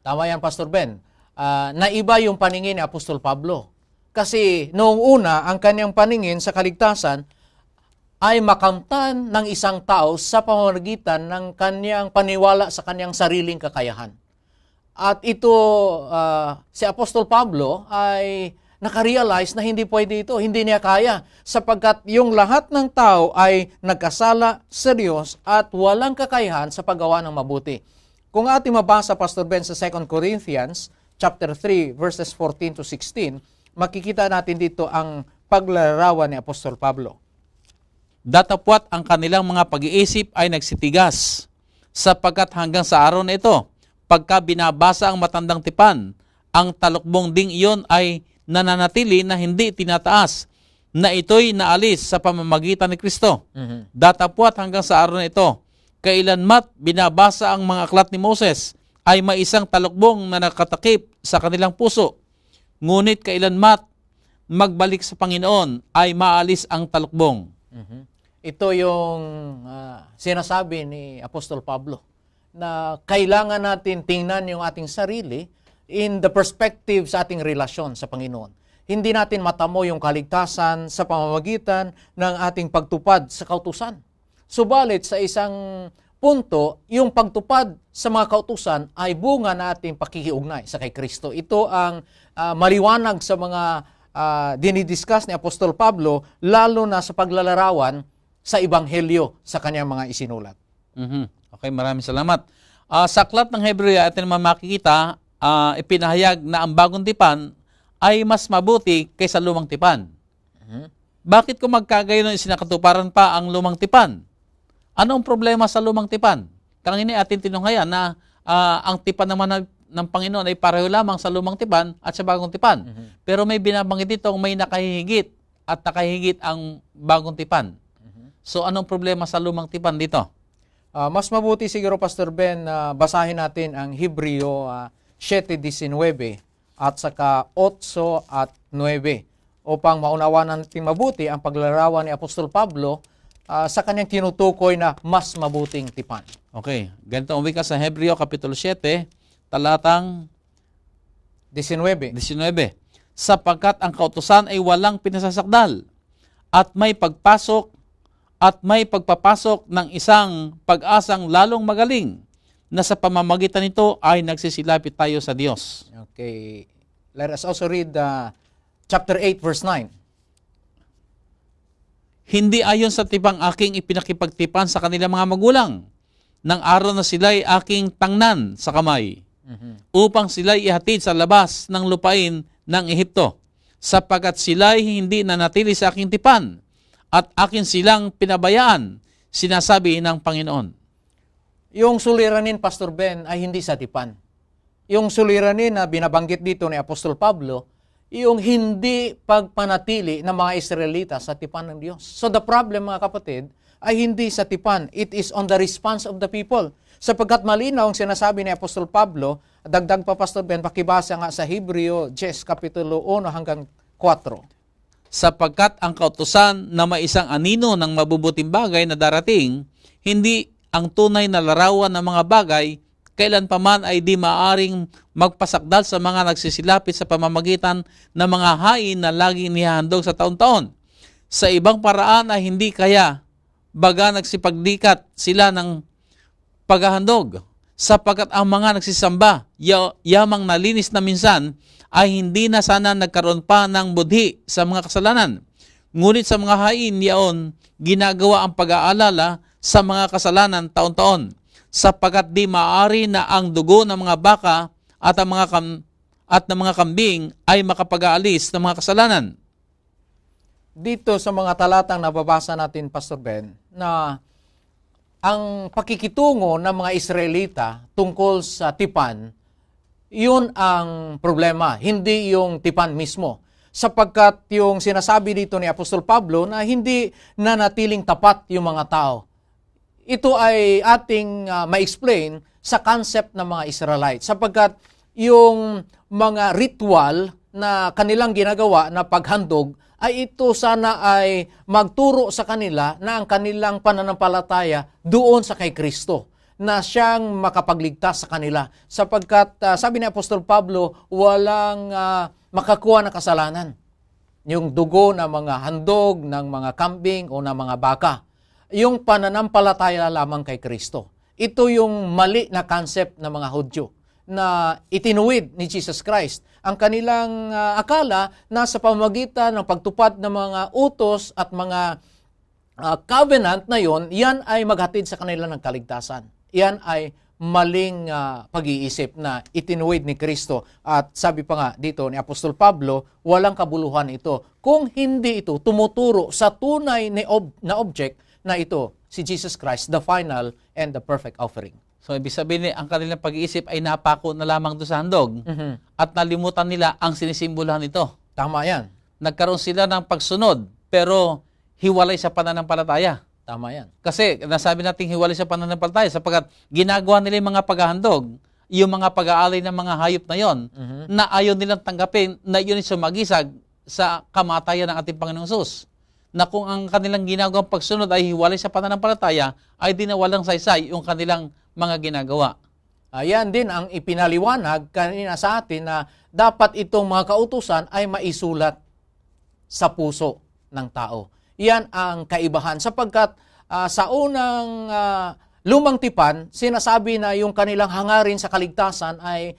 [SPEAKER 3] Tama yan, Pastor Ben. Naiba yung paningin ni Apostol Pablo. Kasi noong una, ang kanyang paningin sa kaligtasan ay makamtan ng isang tao sa pamamagitan ng kanyang paniwala sa kanyang sariling kakayahan. At ito, si Apostol Pablo ay nakarealize na hindi pwede ito, hindi niya kaya, sapagkat yung lahat ng tao ay nagkasala sa Diyos at walang kakayahan sa paggawa ng mabuti. Kung ating mabasa, Pastor Ben, sa 2 Corinthians chapter 3, verses 14 to 16, makikita natin dito ang paglalarawan ni Apostol Pablo.
[SPEAKER 2] Datapwat ang kanilang mga pag-iisip ay nagsitigas, sapagkat hanggang sa araw na ito, pagka binabasa ang matandang tipan, ang talukbong ding iyon ay nananatili na hindi tinataas, na ito'y naalis sa pamamagitan ni Kristo. Datapwat hanggang sa araw na ito, kailanmat binabasa ang mga aklat ni Moses, ay may isang talukbong na nakatakip sa kanilang puso. Ngunit kailanmat magbalik sa Panginoon, ay maalis ang talukbong.
[SPEAKER 3] Ito yung sinasabi ni Apostol Pablo, na kailangan natin tingnan yung ating sarili in the perspective sa ating relasyon sa Panginoon. Hindi natin matamo yung kaligtasan sa pamamagitan ng ating pagtupad sa kautusan. Subalit sa isang punto, yung pagtupad sa mga kautusan ay bunga na ating pakikiugnay sa kay Kristo. Ito ang maliwanag sa mga dinidiscuss ni Apostol Pablo, lalo na sa paglalarawan sa Ebanghelyo sa kanyang mga isinulat.
[SPEAKER 2] Okay, maraming salamat. Sa aklat ng Hebreo, atin naman makikita, ipinahayag na ang bagong tipan ay mas mabuti kaysa lumang tipan. Bakit kung magkagayon isinakatuparan pa ang lumang tipan? Anong problema sa lumang tipan? Kanina atin tinunghayan na ang tipan naman ng Panginoon ay pareho lamang sa lumang tipan at sa bagong tipan. Pero may binabanggit dito may nakahihigit at nakahihigit ang bagong tipan. So anong problema sa lumang tipan dito?
[SPEAKER 3] Mas mabuti siguro, Pastor Ben, na basahin natin ang Hebreo 7:19 at saka 8 at 9 upang maunawan natin mabuti ang paglalarawan ni Apostol Pablo sa kanyang tinutukoy na mas mabuting tipan.
[SPEAKER 2] Okay, ganito ang wika sa Hebreo Kapitulo 7, talatang
[SPEAKER 3] 19.
[SPEAKER 2] Sapagkat ang kautusan ay walang pinasasakdal at may pagpasok at may pagpapasok ng isang pag-asang lalong magaling na sa pamamagitan nito ay nagsisilapit tayo sa Diyos.
[SPEAKER 3] Okay. Let us also read chapter 8, verse 9.
[SPEAKER 2] Hindi ayon sa tipang aking ipinakipagtipan sa kanilang mga magulang, nang araw na sila'y aking tangnan sa kamay, upang sila'y ihatid sa labas ng lupain ng Ehipto, sapagkat sila'y hindi nanatili sa aking tipan, at akin silang pinabayaan, sinasabi ng Panginoon.
[SPEAKER 3] Yung suliranin, Pastor Ben, ay hindi sa tipan. Yung suliranin na binabanggit dito ni Apostol Pablo, yung hindi pagpanatili ng mga Israelita sa tipan ng Diyos. So the problem, mga kapatid, ay hindi sa tipan. It is on the response of the people. Sapagkat malinaw ang sinasabi ni Apostol Pablo, dagdag pa, Pastor Ben, pakibasa nga sa Hebreo 10, Kapitulo 1 hanggang 4.
[SPEAKER 2] Sapagkat ang kautusan na may isang anino ng mabubuting bagay na darating, hindi ang tunay na larawan ng mga bagay, kailan pa man ay di maaring magpasakdal sa mga nagsisilapit sa pamamagitan ng mga hain na laging nihahandog sa taon-taon. Sa ibang paraan ay hindi kaya, baga nagsipagdikat sila ng paghahandog, sapagkat ang mga nagsisamba, yamang nalinis na minsan, ay hindi na sana nagkaroon pa ng budhi sa mga kasalanan. Ngunit sa mga hain yaon, ginagawa ang pag-aalala sa mga kasalanan taon-taon, sapagkat di maaari na ang dugo ng mga baka at ng mga kambing ay makapag-aalis ng mga kasalanan.
[SPEAKER 3] Dito sa mga talatang nababasa natin, Pastor Ben, na ang pakikitungo ng mga Israelita tungkol sa tipan, yun ang problema, hindi yung tipan mismo. Sapagkat yung sinasabi dito ni Apostol Pablo na hindi nanatiling tapat yung mga tao. Ito ay ating ma-explain sa concept ng mga Israelites. Sapagkat yung mga ritual na kanilang ginagawa na paghandog ay ito sana ay magturo sa kanila na ang kanilang pananampalataya doon sa kay Kristo, na siyang makapagligtas sa kanila. Sapagkat sabi ni Apostol Pablo, walang makakuha ng kasalanan. Yung dugo ng mga handog, ng mga kambing o ng mga baka. Yung pananampalataya lamang kay Kristo. Ito yung mali na concept ng mga Hudyo na itinuwid ni Jesus Christ. Ang kanilang akala na sa pamamagitan ng pagtupad ng mga utos at mga covenant na yon, yan ay maghatid sa kanila ng kaligtasan. Yan ay maling pag-iisip na itinuwid ni Kristo. At sabi pa nga dito ni Apostol Pablo, walang kabuluhan ito kung hindi ito tumuturo sa tunay na object na ito, si Jesus Christ, the final and the perfect offering.
[SPEAKER 2] So, ibig sabihin, ang kanilang pag-iisip ay napako na lamang doon sa handog at nalimutan nila ang sinisimbolahan nito.
[SPEAKER 3] Tama yan.
[SPEAKER 2] Nagkaroon sila ng pagsunod, pero hiwalay sa pananampalataya.
[SPEAKER 3] Tama yan.
[SPEAKER 2] Kasi nasabi natin hiwalay sa pananampalataya sapagkat ginagawa nila yung mga paghahandog, yung mga pag-aalay ng mga hayop na yon, na ayaw nilang tanggapin na yun ay sumagisag sa kamatayan ng ating Panginoong Hesus. Na kung ang kanilang ginagawang pagsunod ay hiwalay sa pananampalataya, ay dinawalang saysay yung kanilang mga ginagawa.
[SPEAKER 3] Ayan din ang ipinaliwanag kanina sa atin na dapat itong mga kautusan ay maisulat sa puso ng tao. Yan ang kaibahan sapagkat sa unang lumang tipan, sinasabi na yung kanilang hangarin sa kaligtasan ay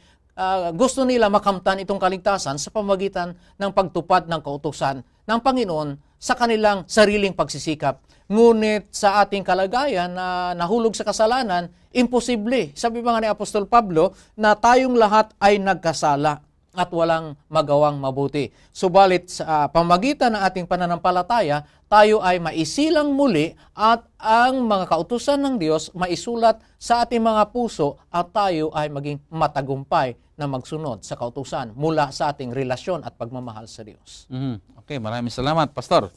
[SPEAKER 3] gusto nila makamtan itong kaligtasan sa pamamagitan ng pagtupad ng kautusan ng Panginoon sa kanilang sariling pagsisikap. Ngunit sa ating kalagayan na nahulog sa kasalanan, imposible. Sabi pa nga ni Apostol Pablo na tayong lahat ay nagkasala at walang magawang mabuti. Subalit sa pamagitan ng ating pananampalataya, tayo ay maisilang muli at ang mga kautusan ng Diyos maisulat sa ating mga puso at tayo ay maging matagumpay na magsunod sa kautusan mula sa ating relasyon at pagmamahal sa Diyos.
[SPEAKER 2] Okay, maraming salamat, Pastor.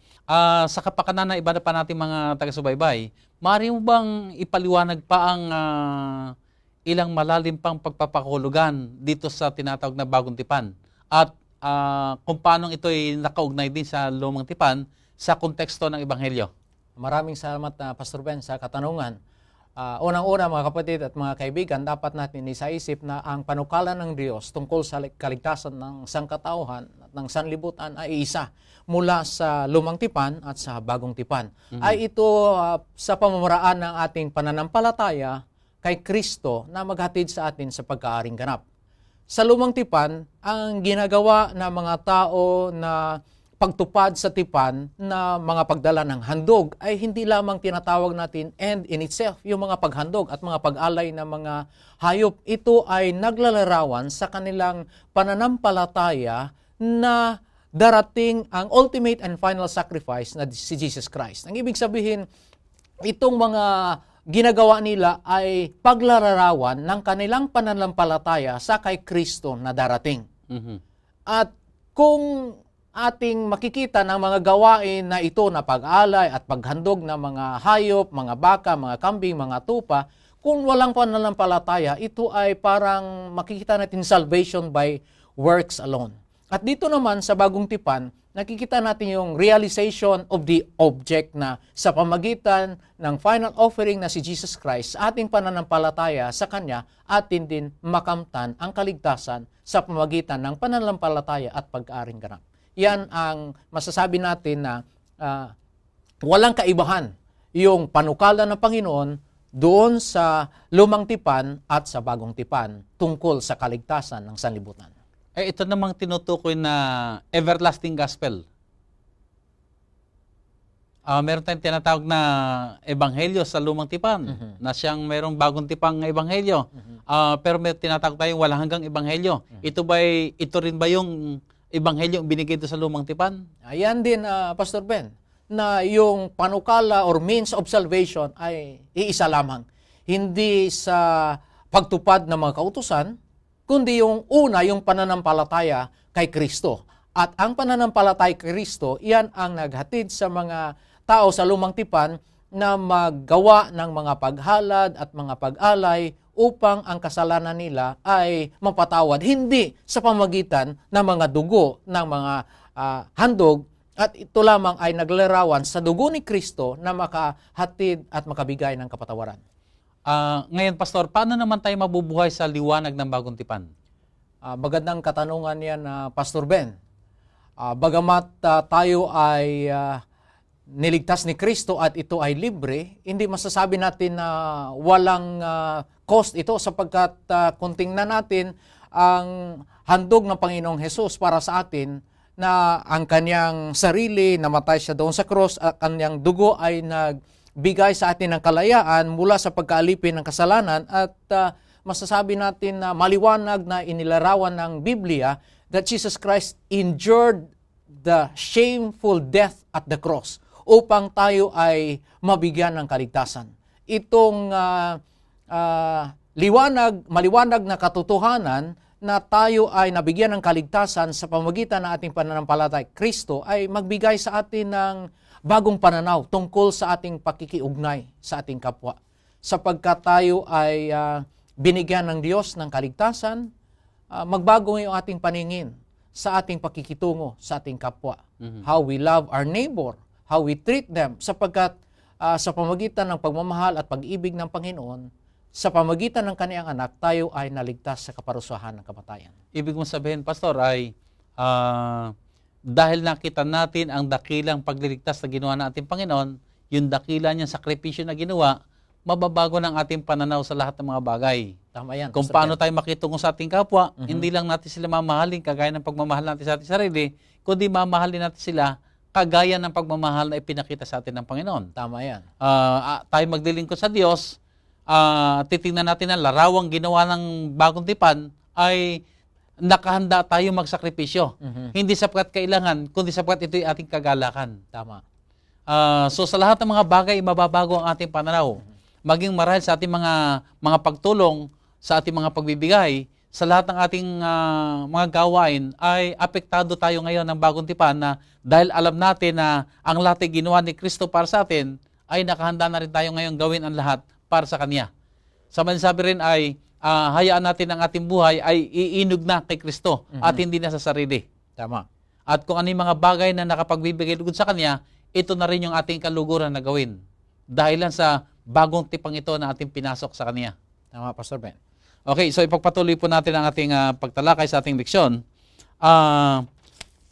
[SPEAKER 2] Sa kapakanan na iba pa nating mga taga-subaybay, maaari mo bang ipaliwanag pa ang ilang malalim pang pagpapahulugan dito sa tinatawag na Bagong Tipan? At kung paano ito ay nakaugnay din sa Lumang Tipan sa konteksto ng Ebanghelyo?
[SPEAKER 3] Maraming salamat, Pastor Ben, sa katanungan. Unang-una, mga kapatid at mga kaibigan, dapat natin isaisip na ang panukalan ng Diyos tungkol sa kaligtasan ng sangkatauhan at ng sanlibutan ay isa mula sa Lumang Tipan at sa Bagong Tipan. Ay ito sa pamamaraan ng ating pananampalataya kay Kristo na maghatid sa atin sa pagkaaring ganap. Sa Lumang Tipan, ang ginagawa ng mga tao na pagtupad sa tipan na mga pagdala ng handog ay hindi lamang tinatawag natin end in itself, yung mga paghandog at mga pag-alay ng mga hayop. Ito ay naglalarawan sa kanilang pananampalataya na darating ang ultimate and final sacrifice na si Jesus Christ. Ang ibig sabihin, itong mga ginagawa nila ay paglalarawan ng kanilang pananampalataya sa kay Kristo na darating. At kung ating makikita ng mga gawain na ito na pag-alay at paghandog ng mga hayop, mga baka, mga kambing, mga tupa, kung walang pananampalataya, ito ay parang makikita natin salvation by works alone. At dito naman sa Bagong Tipan, nakikita natin yung realization of the object na sa pamagitan ng final offering na si Jesus Christ, ating pananampalataya sa Kanya, atin din makamtan ang kaligtasan sa pamagitan ng pananampalataya at pag-aaring ganap. Yan ang masasabi natin na walang kaibahan yung panukala ng Panginoon doon sa Lumang Tipan at sa Bagong Tipan tungkol sa kaligtasan ng sanlibutan.
[SPEAKER 2] Ito namang tinutukoy na everlasting gospel. Meron tayong tinatawag na ebanghelyo sa Lumang Tipan, na siyang mayroong Bagong Tipang ebanghelyo. Pero may tinatawag tayong walang hanggang ebanghelyo. Ito rin ba yung ebanghelyo binigay ito sa Lumang Tipan?
[SPEAKER 3] Ayan din, Pastor Ben, na yung panukala or means of salvation ay iisa lamang. Hindi sa pagtupad ng mga kautusan, kundi yung una, yung pananampalataya kay Kristo. At ang pananampalataya kay Kristo, iyan ang naghatid sa mga tao sa Lumang Tipan na maggawa ng mga paghalad at mga pag-alay upang ang kasalanan nila ay mapatawad. Hindi sa pamagitan ng mga dugo, ng mga handog At ito lamang ay naglarawan sa dugo ni Kristo na makahatid at makabigay ng kapatawaran.
[SPEAKER 2] Ngayon, Pastor, paano naman tayo mabubuhay sa liwanag ng bagong tipan?
[SPEAKER 3] Magandang katanungan yan, Pastor Ben. Bagamat tayo ay niligtas ni Kristo at ito ay libre, hindi masasabi natin na walang cost ito sapagkat kung tingnan natin ang handog ng Panginoong Hesus para sa atin na ang kanyang sarili, namatay siya doon sa cross at kanyang dugo ay nagbigay sa atin ng kalayaan mula sa pagkaalipin ng kasalanan at masasabi natin na maliwanag na inilarawan ng Biblia that Jesus Christ endured the shameful death at the cross upang tayo ay mabigyan ng kaligtasan. Itong maliwanag na katotohanan na tayo ay nabigyan ng kaligtasan sa pamamagitan ng ating pananampalatay Kristo ay magbigay sa atin ng bagong pananaw tungkol sa ating pakikiugnay sa ating kapwa. Sapagkat tayo ay binigyan ng Diyos ng kaligtasan, magbago yung ating paningin sa ating pakikitungo sa ating kapwa. How we love our neighbor, how we treat them, sapagkat sa pamamagitan ng pagmamahal at pag-ibig ng Panginoon, sa pamamagitan ng kaniyang anak, tayo ay naligtas sa kaparusahan ng kamatayan.
[SPEAKER 2] Ibig mong sabihin, Pastor, ay dahil nakita natin ang dakilang pagliligtas na ginawa ng ating Panginoon, yung dakila niyang sakripisyo na ginawa, mababago ng ating pananaw sa lahat ng mga bagay.
[SPEAKER 3] Tama yan.
[SPEAKER 2] Kung paano tayo makitungo sa ating kapwa, hindi lang natin sila mamahalin kagaya ng pagmamahal natin sa ating sarili, kundi mamahalin natin sila kagaya ng pagmamahal na ipinakita sa atin ng Panginoon.
[SPEAKER 3] Tama yan.
[SPEAKER 2] Tayo magdilingkod sa Diyos, titingnan natin ang larawang ginawa ng bagong tipan ay nakahanda tayo magsakripisyo. Hindi sapagkat kailangan, kundi sapagkat ito'y ating kagalakan.
[SPEAKER 3] Tama.
[SPEAKER 2] So sa lahat ng mga bagay, mababago ang ating pananaw. Maging marahil sa ating mga pagtulong, sa ating mga pagbibigay, sa lahat ng ating mga gawain, ay apektado tayo ngayon ng bagong tipan na dahil alam natin na ang lahat ay ginawa ni Kristo para sa atin, ay nakahanda na rin tayo ngayon gawin ang lahat para sa Kanya. Sabi rin ay hayaan natin ang ating buhay ay iinog na kay Kristo at hindi na sa sarili.
[SPEAKER 3] Tama.
[SPEAKER 2] At kung ano yung mga bagay na nakapagbibigay lugod sa Kanya, ito na rin yung ating kaluguran na gawin. Dahil lang sa bagong tipang ito na ating pinasok sa Kanya.
[SPEAKER 3] Tama, Pastor Ben.
[SPEAKER 2] Okay, so ipagpatuloy po natin ang ating pagtalakay sa ating leksyon.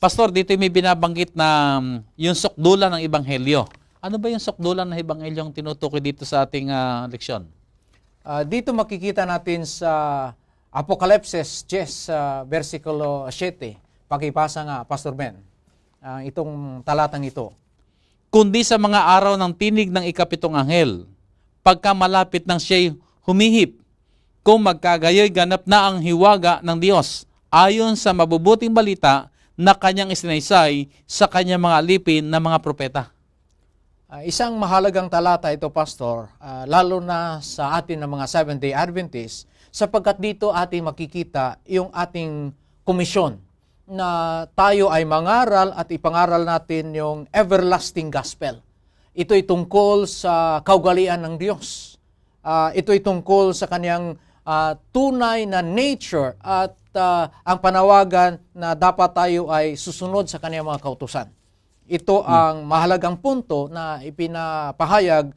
[SPEAKER 2] Pastor, dito may binabanggit na yung sukdulan ng Ebanghelyo. Ano ba yung sukdulan ng Ebanghelyo ang tinutukoy dito sa ating leksyon?
[SPEAKER 3] Dito makikita natin sa Apokalipsis 10, versikulo 7. Pakipasa nga, Pastor Ben, itong talatang ito.
[SPEAKER 2] Kundi sa mga araw ng tinig ng ikapitong anghel, pagka malapit ng siya'y humihip, kung magkagayoy ganap na ang hiwaga ng Diyos, ayon sa mabubuting balita na kanyang isinaysay sa kanyang mga alipin na mga propeta.
[SPEAKER 3] Isang mahalagang talata ito, Pastor, lalo na sa atin ng mga Seventh-day Adventists, sapagkat dito ating makikita yung ating komisyon na tayo ay mangaral at ipangaral natin yung everlasting gospel. Ito'y tungkol sa kaugalian ng Diyos. Ito'y tungkol sa kanyang tunay na nature at ang panawagan na dapat tayo ay susunod sa kanyang mga kautusan. Ito ang mahalagang punto na ipinapahayag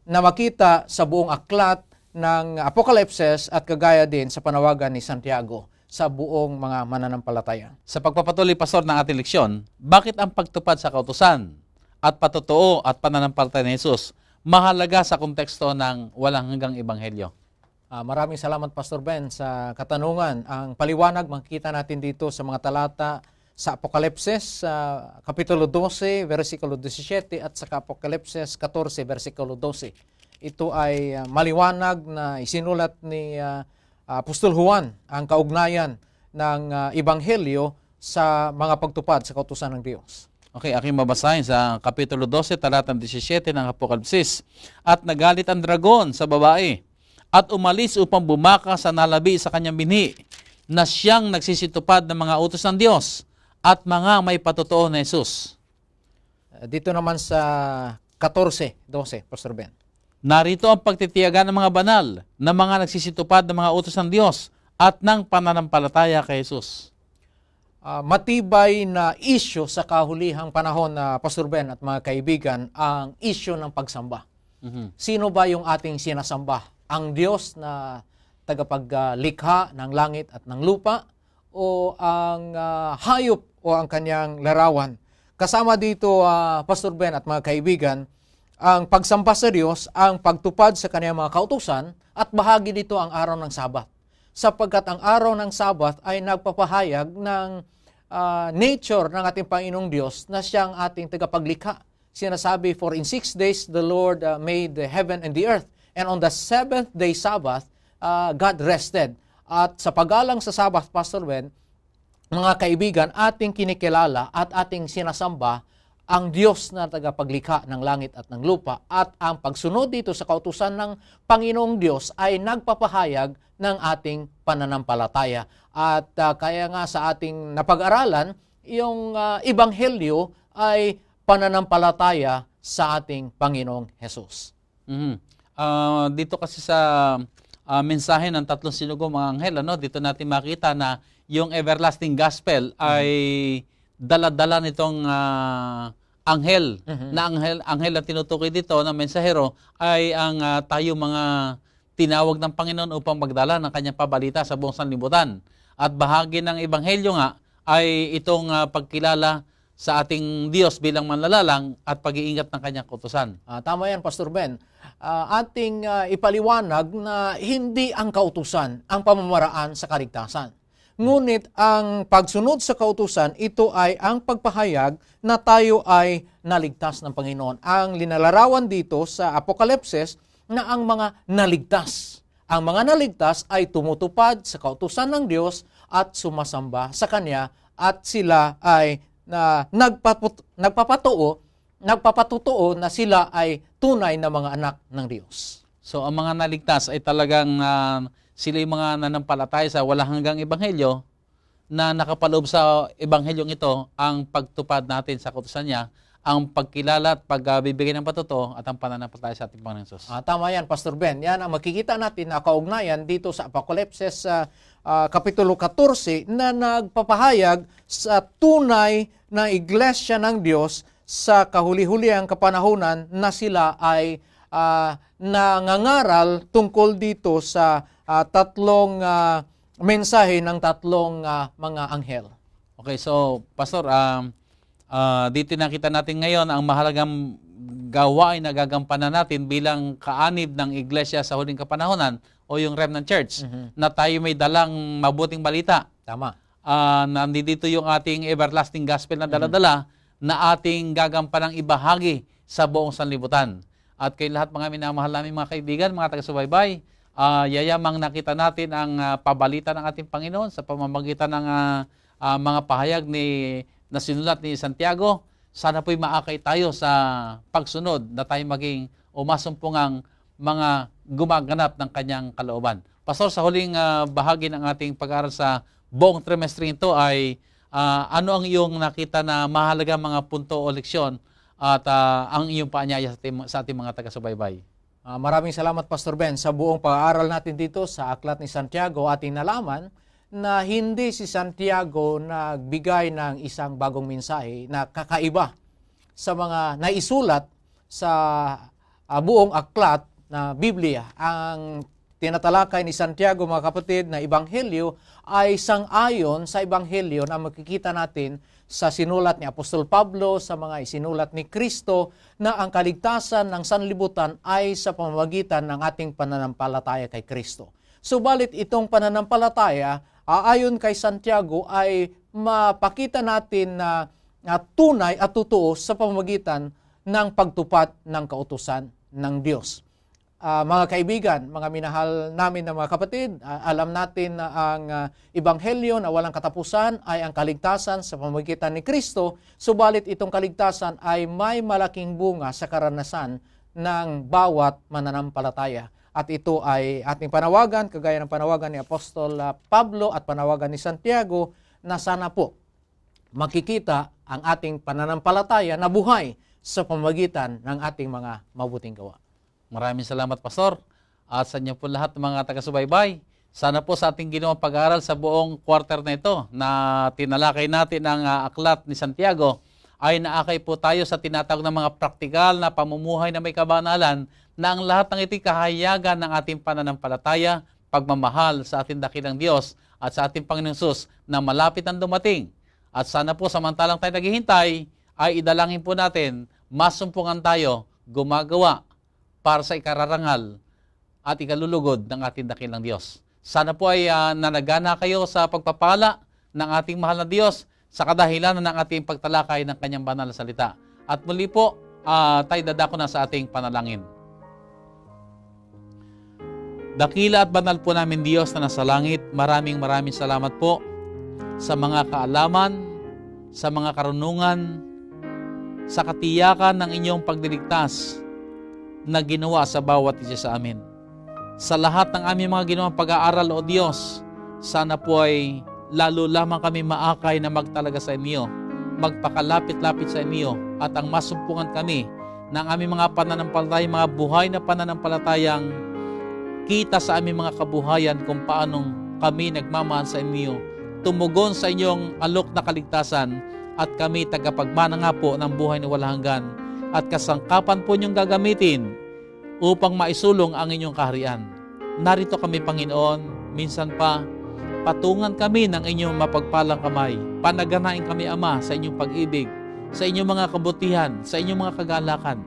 [SPEAKER 3] na makita sa buong aklat ng Apokalipsis at kagaya din sa panawagan ni Santiago sa buong mga mananampalataya.
[SPEAKER 2] Sa pagpapatuloy, Pastor, ng ating leksyon, bakit ang pagtupad sa kautusan at patotoo at pananampalataya ni Jesus mahalaga sa konteksto ng walang hanggang ebanghelyo?
[SPEAKER 3] Maraming salamat, Pastor Ben, sa katanungan. Ang paliwanag makikita natin dito sa mga talata sa Apokalipsis, Kapitulo 12, versikulo 17 at sa Apokalipsis 14, versikulo 12. Ito ay maliwanag na isinulat ni Apostol Juan ang kaugnayan ng ebanghelyo sa mga pagtupad sa kautusan ng Diyos.
[SPEAKER 2] Okay, aking mabasahin sa Kapitulo 12, talatang 17 ng Apokalipsis. At nagalit ang dragon sa babae at umalis upang bumaka sa nalabi sa kanyang binhi na siyang nagsisitupad ng mga utos ng Diyos at mga may patotoo na Jesus.
[SPEAKER 3] Dito naman sa 14:12, Pastor Ben.
[SPEAKER 2] Narito ang pagtitiyagan ng mga banal na mga nagsisitupad ng mga utos ng Diyos at ng pananampalataya kay Jesus.
[SPEAKER 3] matibay na issue sa kahulihang panahon na Pastor Ben at mga kaibigan, ang issue ng pagsamba. Sino ba yung ating sinasamba? Ang Diyos na tagapaglikha ng langit at ng lupa, o ang hayop o ang kanyang larawan? Kasama dito, Pastor Ben at mga kaibigan, ang pagsamba sa Diyos, ang pagtupad sa kanyang mga kautusan, at bahagi dito ang araw ng Sabat. Sapagkat ang araw ng Sabat ay nagpapahayag ng nature ng ating Panginoong Diyos na siyang ating tagapaglikha. Sinasabi, for in 6 days the Lord made the heaven and the earth, and on the 7th day Sabbath, God rested. At sa pag-alang sa Sabbath, Pastor Ben, mga kaibigan, ating kinikilala at ating sinasamba ang Diyos na tagapaglikha ng langit at ng lupa, at ang pagsunod dito sa kautusan ng Panginoong Diyos ay nagpapahayag ng ating pananampalataya. At kaya nga sa ating napag-aralan, yung Ebanghelyo ay pananampalataya sa ating Panginoong Jesus.
[SPEAKER 2] Dito kasi sa mensahe ng tatlong sinugong mga anghel, dito natin makita na yung everlasting gospel ay dala-dala nitong anghel. Na anghel na tinutukoy dito ng mensahero ay ang tayo mga tinawag ng Panginoon upang magdala ng kanyang pabalita sa buong sanlibutan. At bahagi ng ebanghelyo nga ay itong pagkilala sa ating Diyos bilang manlalalang at pag-iingat ng kanyang kautusan.
[SPEAKER 3] Tama yan, Pastor Ben. Ating ipaliwanag na hindi ang kautusan ang pamamaraan sa kaligtasan. Ngunit ang pagsunod sa kautusan, ito ay ang pagpahayag na tayo ay naligtas ng Panginoon. Ang linalarawan dito sa Apokalipsis na ang mga naligtas. Ang mga naligtas ay tumutupad sa kautusan ng Diyos at sumasamba sa Kanya, at sila ay nagpapatutuo na sila ay tunay na mga anak ng Diyos.
[SPEAKER 2] So ang mga naligtas ay talagang sila yung mga nanampalataya sa walang hanggang ebanghelyo na nakapaloob sa ebanghelyong ito ang pagtupad natin sa kautusan niya, ang pagkilala at pagbibigay ng patuto at ang pananampalataya sa ating Panginoon Jesus.
[SPEAKER 3] Tama yan, Pastor Ben. Yan ang makikita natin na kaugnayan dito sa Apokalipsis Kapitulo 14 na nagpapahayag sa tunay na iglesia ng Diyos sa kahuli-huliang kapanahunan na sila ay nangangaral tungkol dito sa tatlong mensahe ng tatlong mga anghel.
[SPEAKER 2] Okay, so Pastor, dito nakita natin ngayon ang mahalagang gawain na gagampanan natin bilang kaanib ng iglesia sa huling kapanahonan o yung remnant church, na tayo may dalang mabuting balita.
[SPEAKER 3] Tama.
[SPEAKER 2] Nandito yung ating everlasting gospel na dala-dala na ating gagampanang ibahagi sa buong sanlibutan. At kay lahat mga minamahal namin mga kaibigan, mga taga-subaybay, yayamang nakita natin ang pabalita ng ating Panginoon sa pamamagitan ng mga pahayag na sinulat ni Santiago. Sana po'y maakay tayo sa pagsunod na tayo maging umasumpungang mga gumaganap ng kanyang kalooban. Pastor, sa huling bahagi ng ating pag-aaral sa buong trimestre ito ay ano ang iyong nakita na mahalaga mga punto o leksyon at ang iyong paanyaya sa ating mga taga-subaybay?
[SPEAKER 3] Maraming salamat, Pastor Ben. Sa buong pag-aaral natin dito sa Aklat ni Santiago, ating nalaman na hindi si Santiago nagbigay ng isang bagong mensahe na kakaiba sa mga naisulat sa buong aklat na Biblia. Ang tinatalakay ni Santiago, mga kapatid, na ebanghelyo ay sang-ayon sa ebanghelyo na makikita natin sa sinulat ni Apostol Pablo, sa mga isinulat ni Kristo, na ang kaligtasan ng sanlibutan ay sa pamamagitan ng ating pananampalataya kay Kristo. Subalit itong pananampalataya, ayon kay Santiago, ay mapakita natin na tunay at totoo sa pamamagitan ng pagtupad ng kautusan ng Diyos. Mga kaibigan, mga minahal namin na mga kapatid, alam natin na ang ebanghelyo na walang katapusan ay ang kaligtasan sa pamamagitan ni Kristo, subalit itong kaligtasan ay may malaking bunga sa karanasan ng bawat mananampalataya. At ito ay ating panawagan, kagaya ng panawagan ni Apostol Pablo at panawagan ni Santiago, na sana po makikita ang ating pananampalataya na buhay sa pamamagitan ng ating mga mabuting gawa.
[SPEAKER 2] Maraming salamat, Pastor. At sa inyo po lahat ng mga taga-subaybay, Sana po sa ating ginawang pag-aaral sa buong quarter na ito na tinalakay natin ang aklat ni Santiago ay naakay po tayo sa tinatawag na mga praktikal na pamumuhay na may kabanalan na ang lahat ng ito'y kahayagan ng ating pananampalataya, pagmamahal sa ating dakilang Diyos at sa ating Panginoong Hesus na malapit ang dumating. At sana po samantalang tayo naghihintay ay idalangin po natin, masumpungan tayo, gumagawa para sa ikararangal at ikalulugod ng ating dakilang Diyos. Sana po ay nanagana kayo sa pagpapala ng ating mahal na Diyos sa kadahilanan ng ating pagtalakay ng kanyang banal na salita. At muli po, tayo dadako na sa ating panalangin. Dakila at banal po namin Diyos na nasa langit, maraming salamat po sa mga kaalaman, sa mga karunungan, sa katiyakan ng inyong pagdiligtas na ginawa sa bawat isa sa amin. Sa lahat ng aming mga ginawang pag-aaral, O Diyos, sana po ay lalo lamang kami maakay na magtalaga sa inyo, magpakalapit-lapit sa inyo, at ang masumpungan kami ng aming mga pananampalatayang, mga buhay na pananampalatayang kita sa aming mga kabuhayan kung paanong kami nagmamahal sa inyo, tumugon sa inyong alok na kaligtasan, at kami tagapagmana nga po ng buhay na walang hanggan, at kasangkapan po inyong gagamitin upang maisulong ang inyong kaharian. Narito kami, Panginoon, minsan pa, patungan kami ng inyong mapagpalang kamay. Panaganain kami, Ama, sa inyong pag-ibig, sa inyong mga kabutihan, sa inyong mga kagalakan.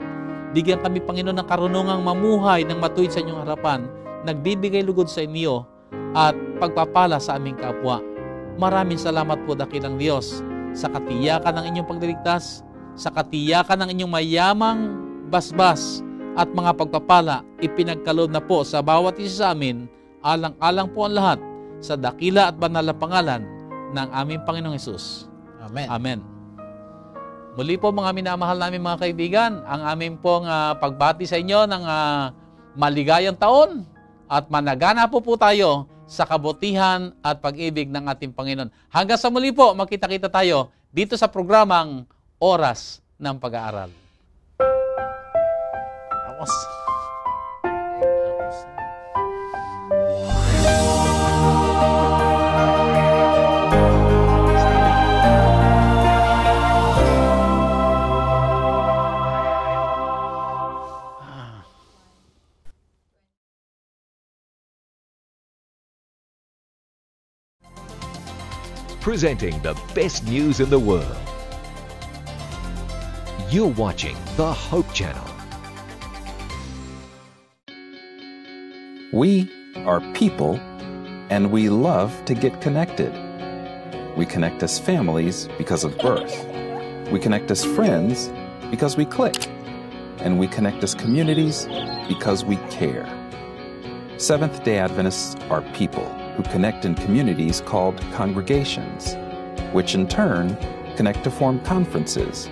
[SPEAKER 2] Bigyan kami, Panginoon, ng karunungang mamuhay ng matuwid sa inyong harapan, nagbibigay lugod sa inyo at pagpapala sa aming kapwa. Maraming salamat po, dakilang Diyos, sa katiyakan ng inyong pagdiligtas, sa katiyakan ng inyong mayamang basbas at mga pagpapala, ipinagkaloob na po sa bawat isa sa amin, alang-alang po ang lahat, sa dakila at banal na pangalan ng aming Panginoong Hesus.
[SPEAKER 3] Amen.
[SPEAKER 2] Amen. Muli po, mga minamahal namin mga kaibigan, ang aming pong pagbati sa inyo ng maligayang taon at managana po tayo sa kabutihan at pag-ibig ng ating Panginoon. Hanggang sa muli po, makita-kita tayo dito sa programang Oras ng Pag-aaral.
[SPEAKER 4] Presenting the best news in the world. You're watching the Hope Channel.
[SPEAKER 5] We are people, and we love to get connected. We connect as families because of birth. We connect as friends because we click. And we connect as communities because we care. Seventh-day Adventists are people who connect in communities called congregations, which in turn connect to form conferences,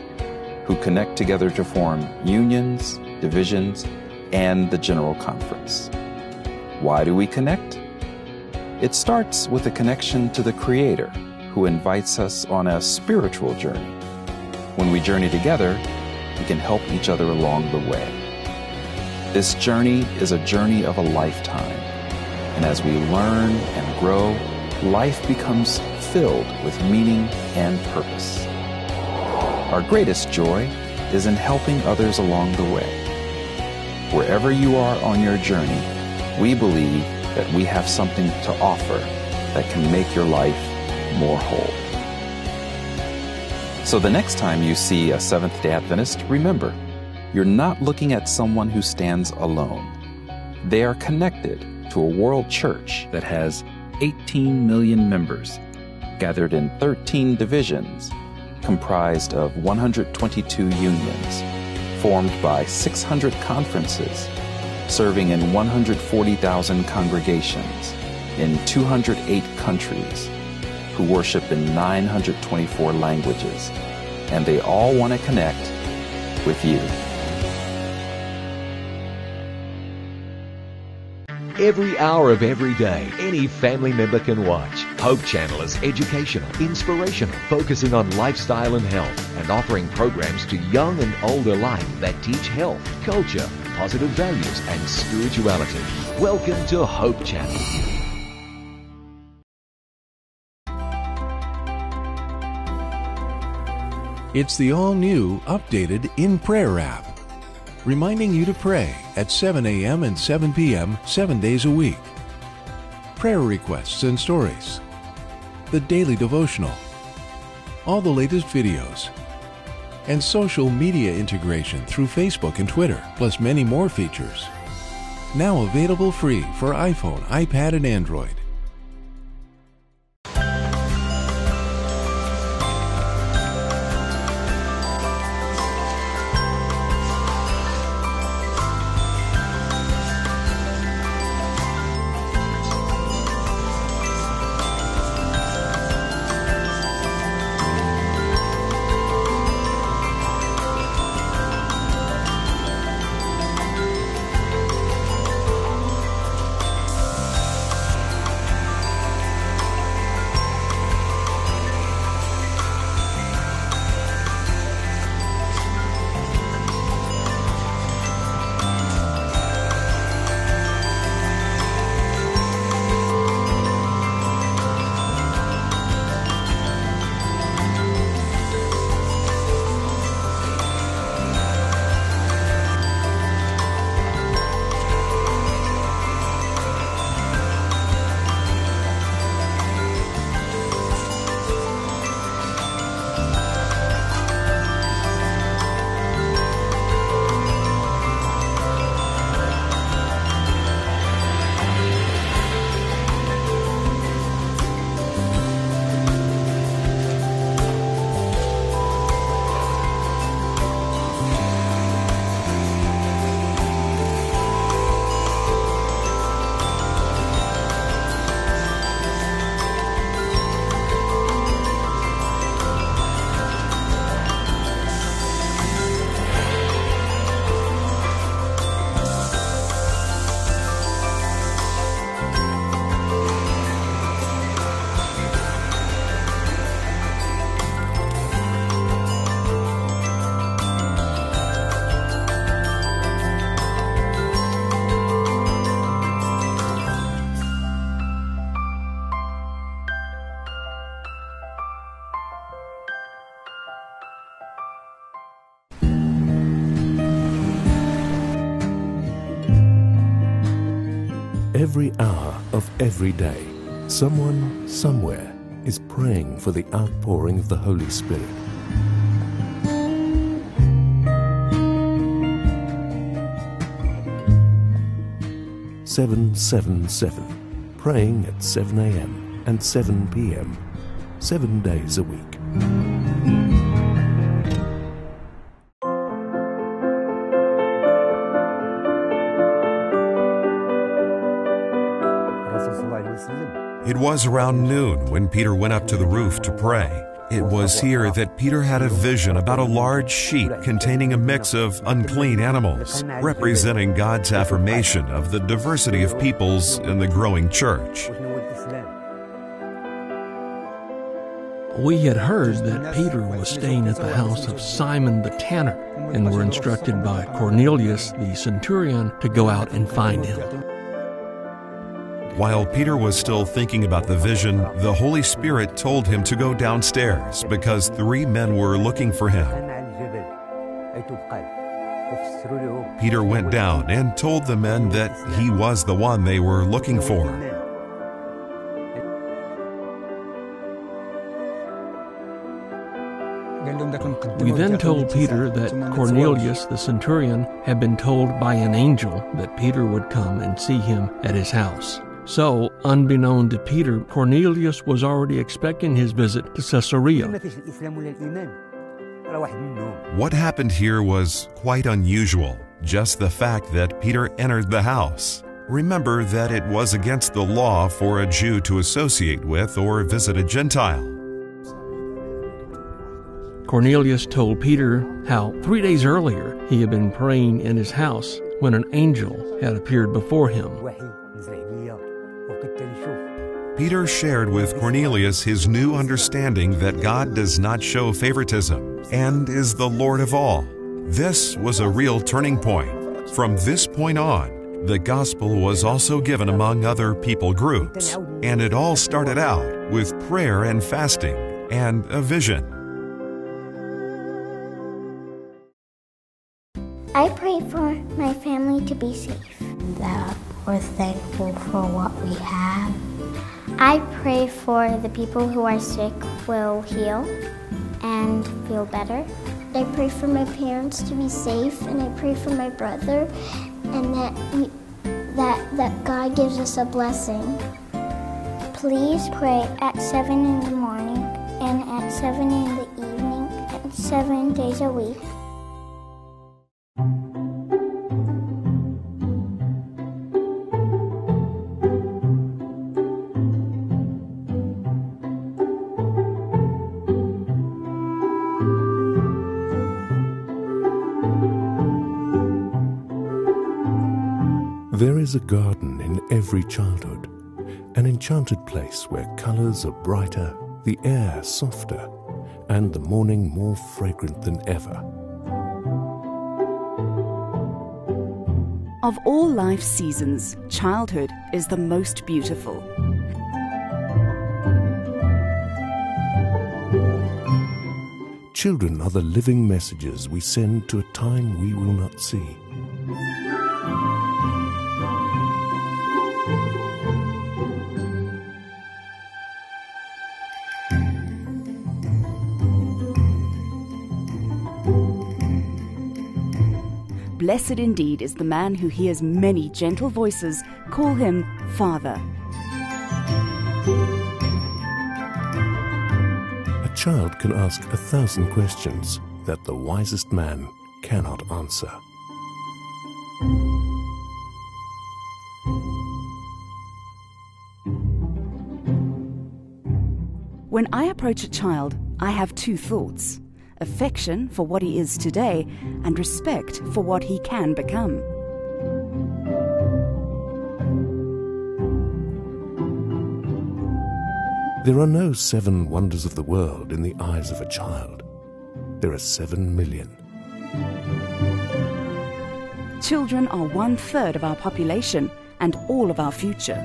[SPEAKER 5] who connect together to form unions, divisions, and the General Conference. Why do we connect? It starts with a connection to the Creator, who invites us on a spiritual journey. When we journey together, we can help each other along the way. This journey is a journey of a lifetime, and as we learn and grow, life becomes filled with meaning and purpose. Our greatest joy is in helping others along the way. Wherever you are on your journey, we believe that we have something to offer that can make your life more whole. So the next time you see a Seventh-day Adventist, remember, you're not looking at someone who stands alone. They are connected to a world church that has 18 million members, gathered in 13 divisions, comprised of 122 unions, formed by 600 conferences, serving in 140,000 congregations in 208 countries, who worship in 924 languages, and they all want to connect with you.
[SPEAKER 4] Every hour of every day, any family member can watch. Hope Channel is educational, inspirational, focusing on lifestyle and health, and offering programs to young and old alike that teach health, culture, positive values, and spirituality. Welcome to Hope Channel.
[SPEAKER 1] It's the all-new, updated In Prayer app, reminding you to pray at 7 a.m. and 7 p.m. 7 days a week. Prayer requests and stories, the daily devotional, all the latest videos, and social media integration through Facebook and Twitter, plus many more features. Now available free for iPhone, iPad, and Android.
[SPEAKER 6] Every hour of every day, someone somewhere is praying for the outpouring of the Holy Spirit. "777", praying at 7 a.m. and 7 p.m., 7 days a week.
[SPEAKER 7] It was around noon when Peter went up to the roof to pray. It was here that Peter had a vision about a large sheet containing a mix of unclean animals, representing God's affirmation of the diversity of peoples in the growing church.
[SPEAKER 8] We had heard that Peter was staying at the house of Simon the tanner and were instructed by Cornelius the centurion to go out and find him.
[SPEAKER 7] While Peter was still thinking about the vision, the Holy Spirit told him to go downstairs because 3 men were looking for him. Peter went down and told the men that he was the one they were looking for.
[SPEAKER 8] We then told Peter that Cornelius the centurion had been told by an angel that Peter would come and see him at his house. So, unbeknown to Peter, Cornelius was already expecting his visit to Caesarea.
[SPEAKER 7] What happened here was quite unusual, just the fact that Peter entered the house. Remember that it was against the law for a Jew to associate with or visit a Gentile.
[SPEAKER 8] Cornelius told Peter how 3 days earlier he had been praying in his house when an angel had appeared before him.
[SPEAKER 7] Peter shared with Cornelius his new understanding that God does not show favoritism and is the Lord of all. This was a real turning point. From this point on, the gospel was also given among other people groups, and it all started out with prayer and fasting and a vision.
[SPEAKER 9] I pray for my family to be safe. That we're thankful for what we have. I pray for the people who are sick will heal and feel better. I pray for my parents to be safe, and I pray for my brother, and that God gives us a blessing. Please pray at 7 in the morning and at 7 in the evening and 7 days a week.
[SPEAKER 6] There is a garden in every childhood, an enchanted place where colors are brighter, the air softer, and the morning more fragrant than ever.
[SPEAKER 10] Of all life's seasons, childhood is the most beautiful.
[SPEAKER 6] Children are the living messages we send to a time we will not see.
[SPEAKER 10] Blessed indeed is the man who hears many gentle voices call him Father.
[SPEAKER 6] A child can ask 1,000 questions that the wisest man cannot answer.
[SPEAKER 10] When I approach a child, I have two thoughts: affection for what he is today and respect for what he can become.
[SPEAKER 6] There are no 7 wonders of the world in the eyes of a child. There are 7 million.
[SPEAKER 10] Children are 1/3 of our population and all of our future.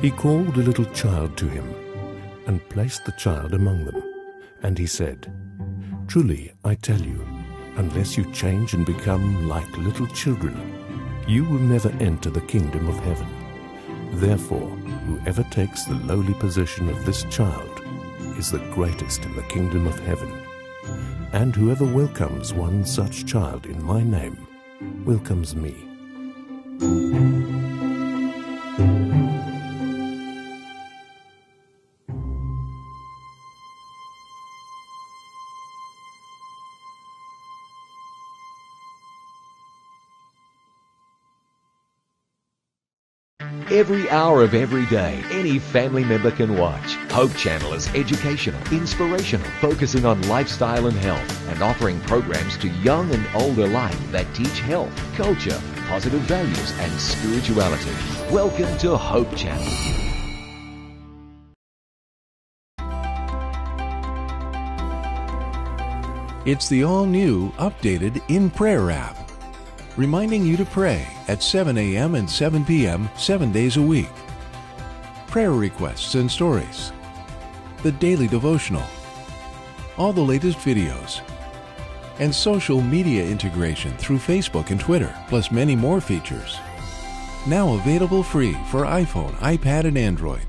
[SPEAKER 6] He called a little child to him and placed the child among them. And he said, "Truly, I tell you, unless you change and become like little children, you will never enter the kingdom of heaven. Therefore, whoever takes the lowly position of this child is the greatest in the kingdom of heaven. And whoever welcomes one such child in my name welcomes me."
[SPEAKER 4] Every hour of every day, any family member can watch. Hope Channel is educational, inspirational, focusing on lifestyle and health, and offering programs to young and old alike that teach health, culture, positive values, and spirituality. Welcome to Hope Channel.
[SPEAKER 1] It's the all-new, updated In Prayer app, reminding you to pray at 7 a.m. and 7 p.m. 7 days a week. Prayer requests and stories, the daily devotional, all the latest videos, and social media integration through Facebook and Twitter, plus many more features. Now available free for iPhone, iPad, and Android.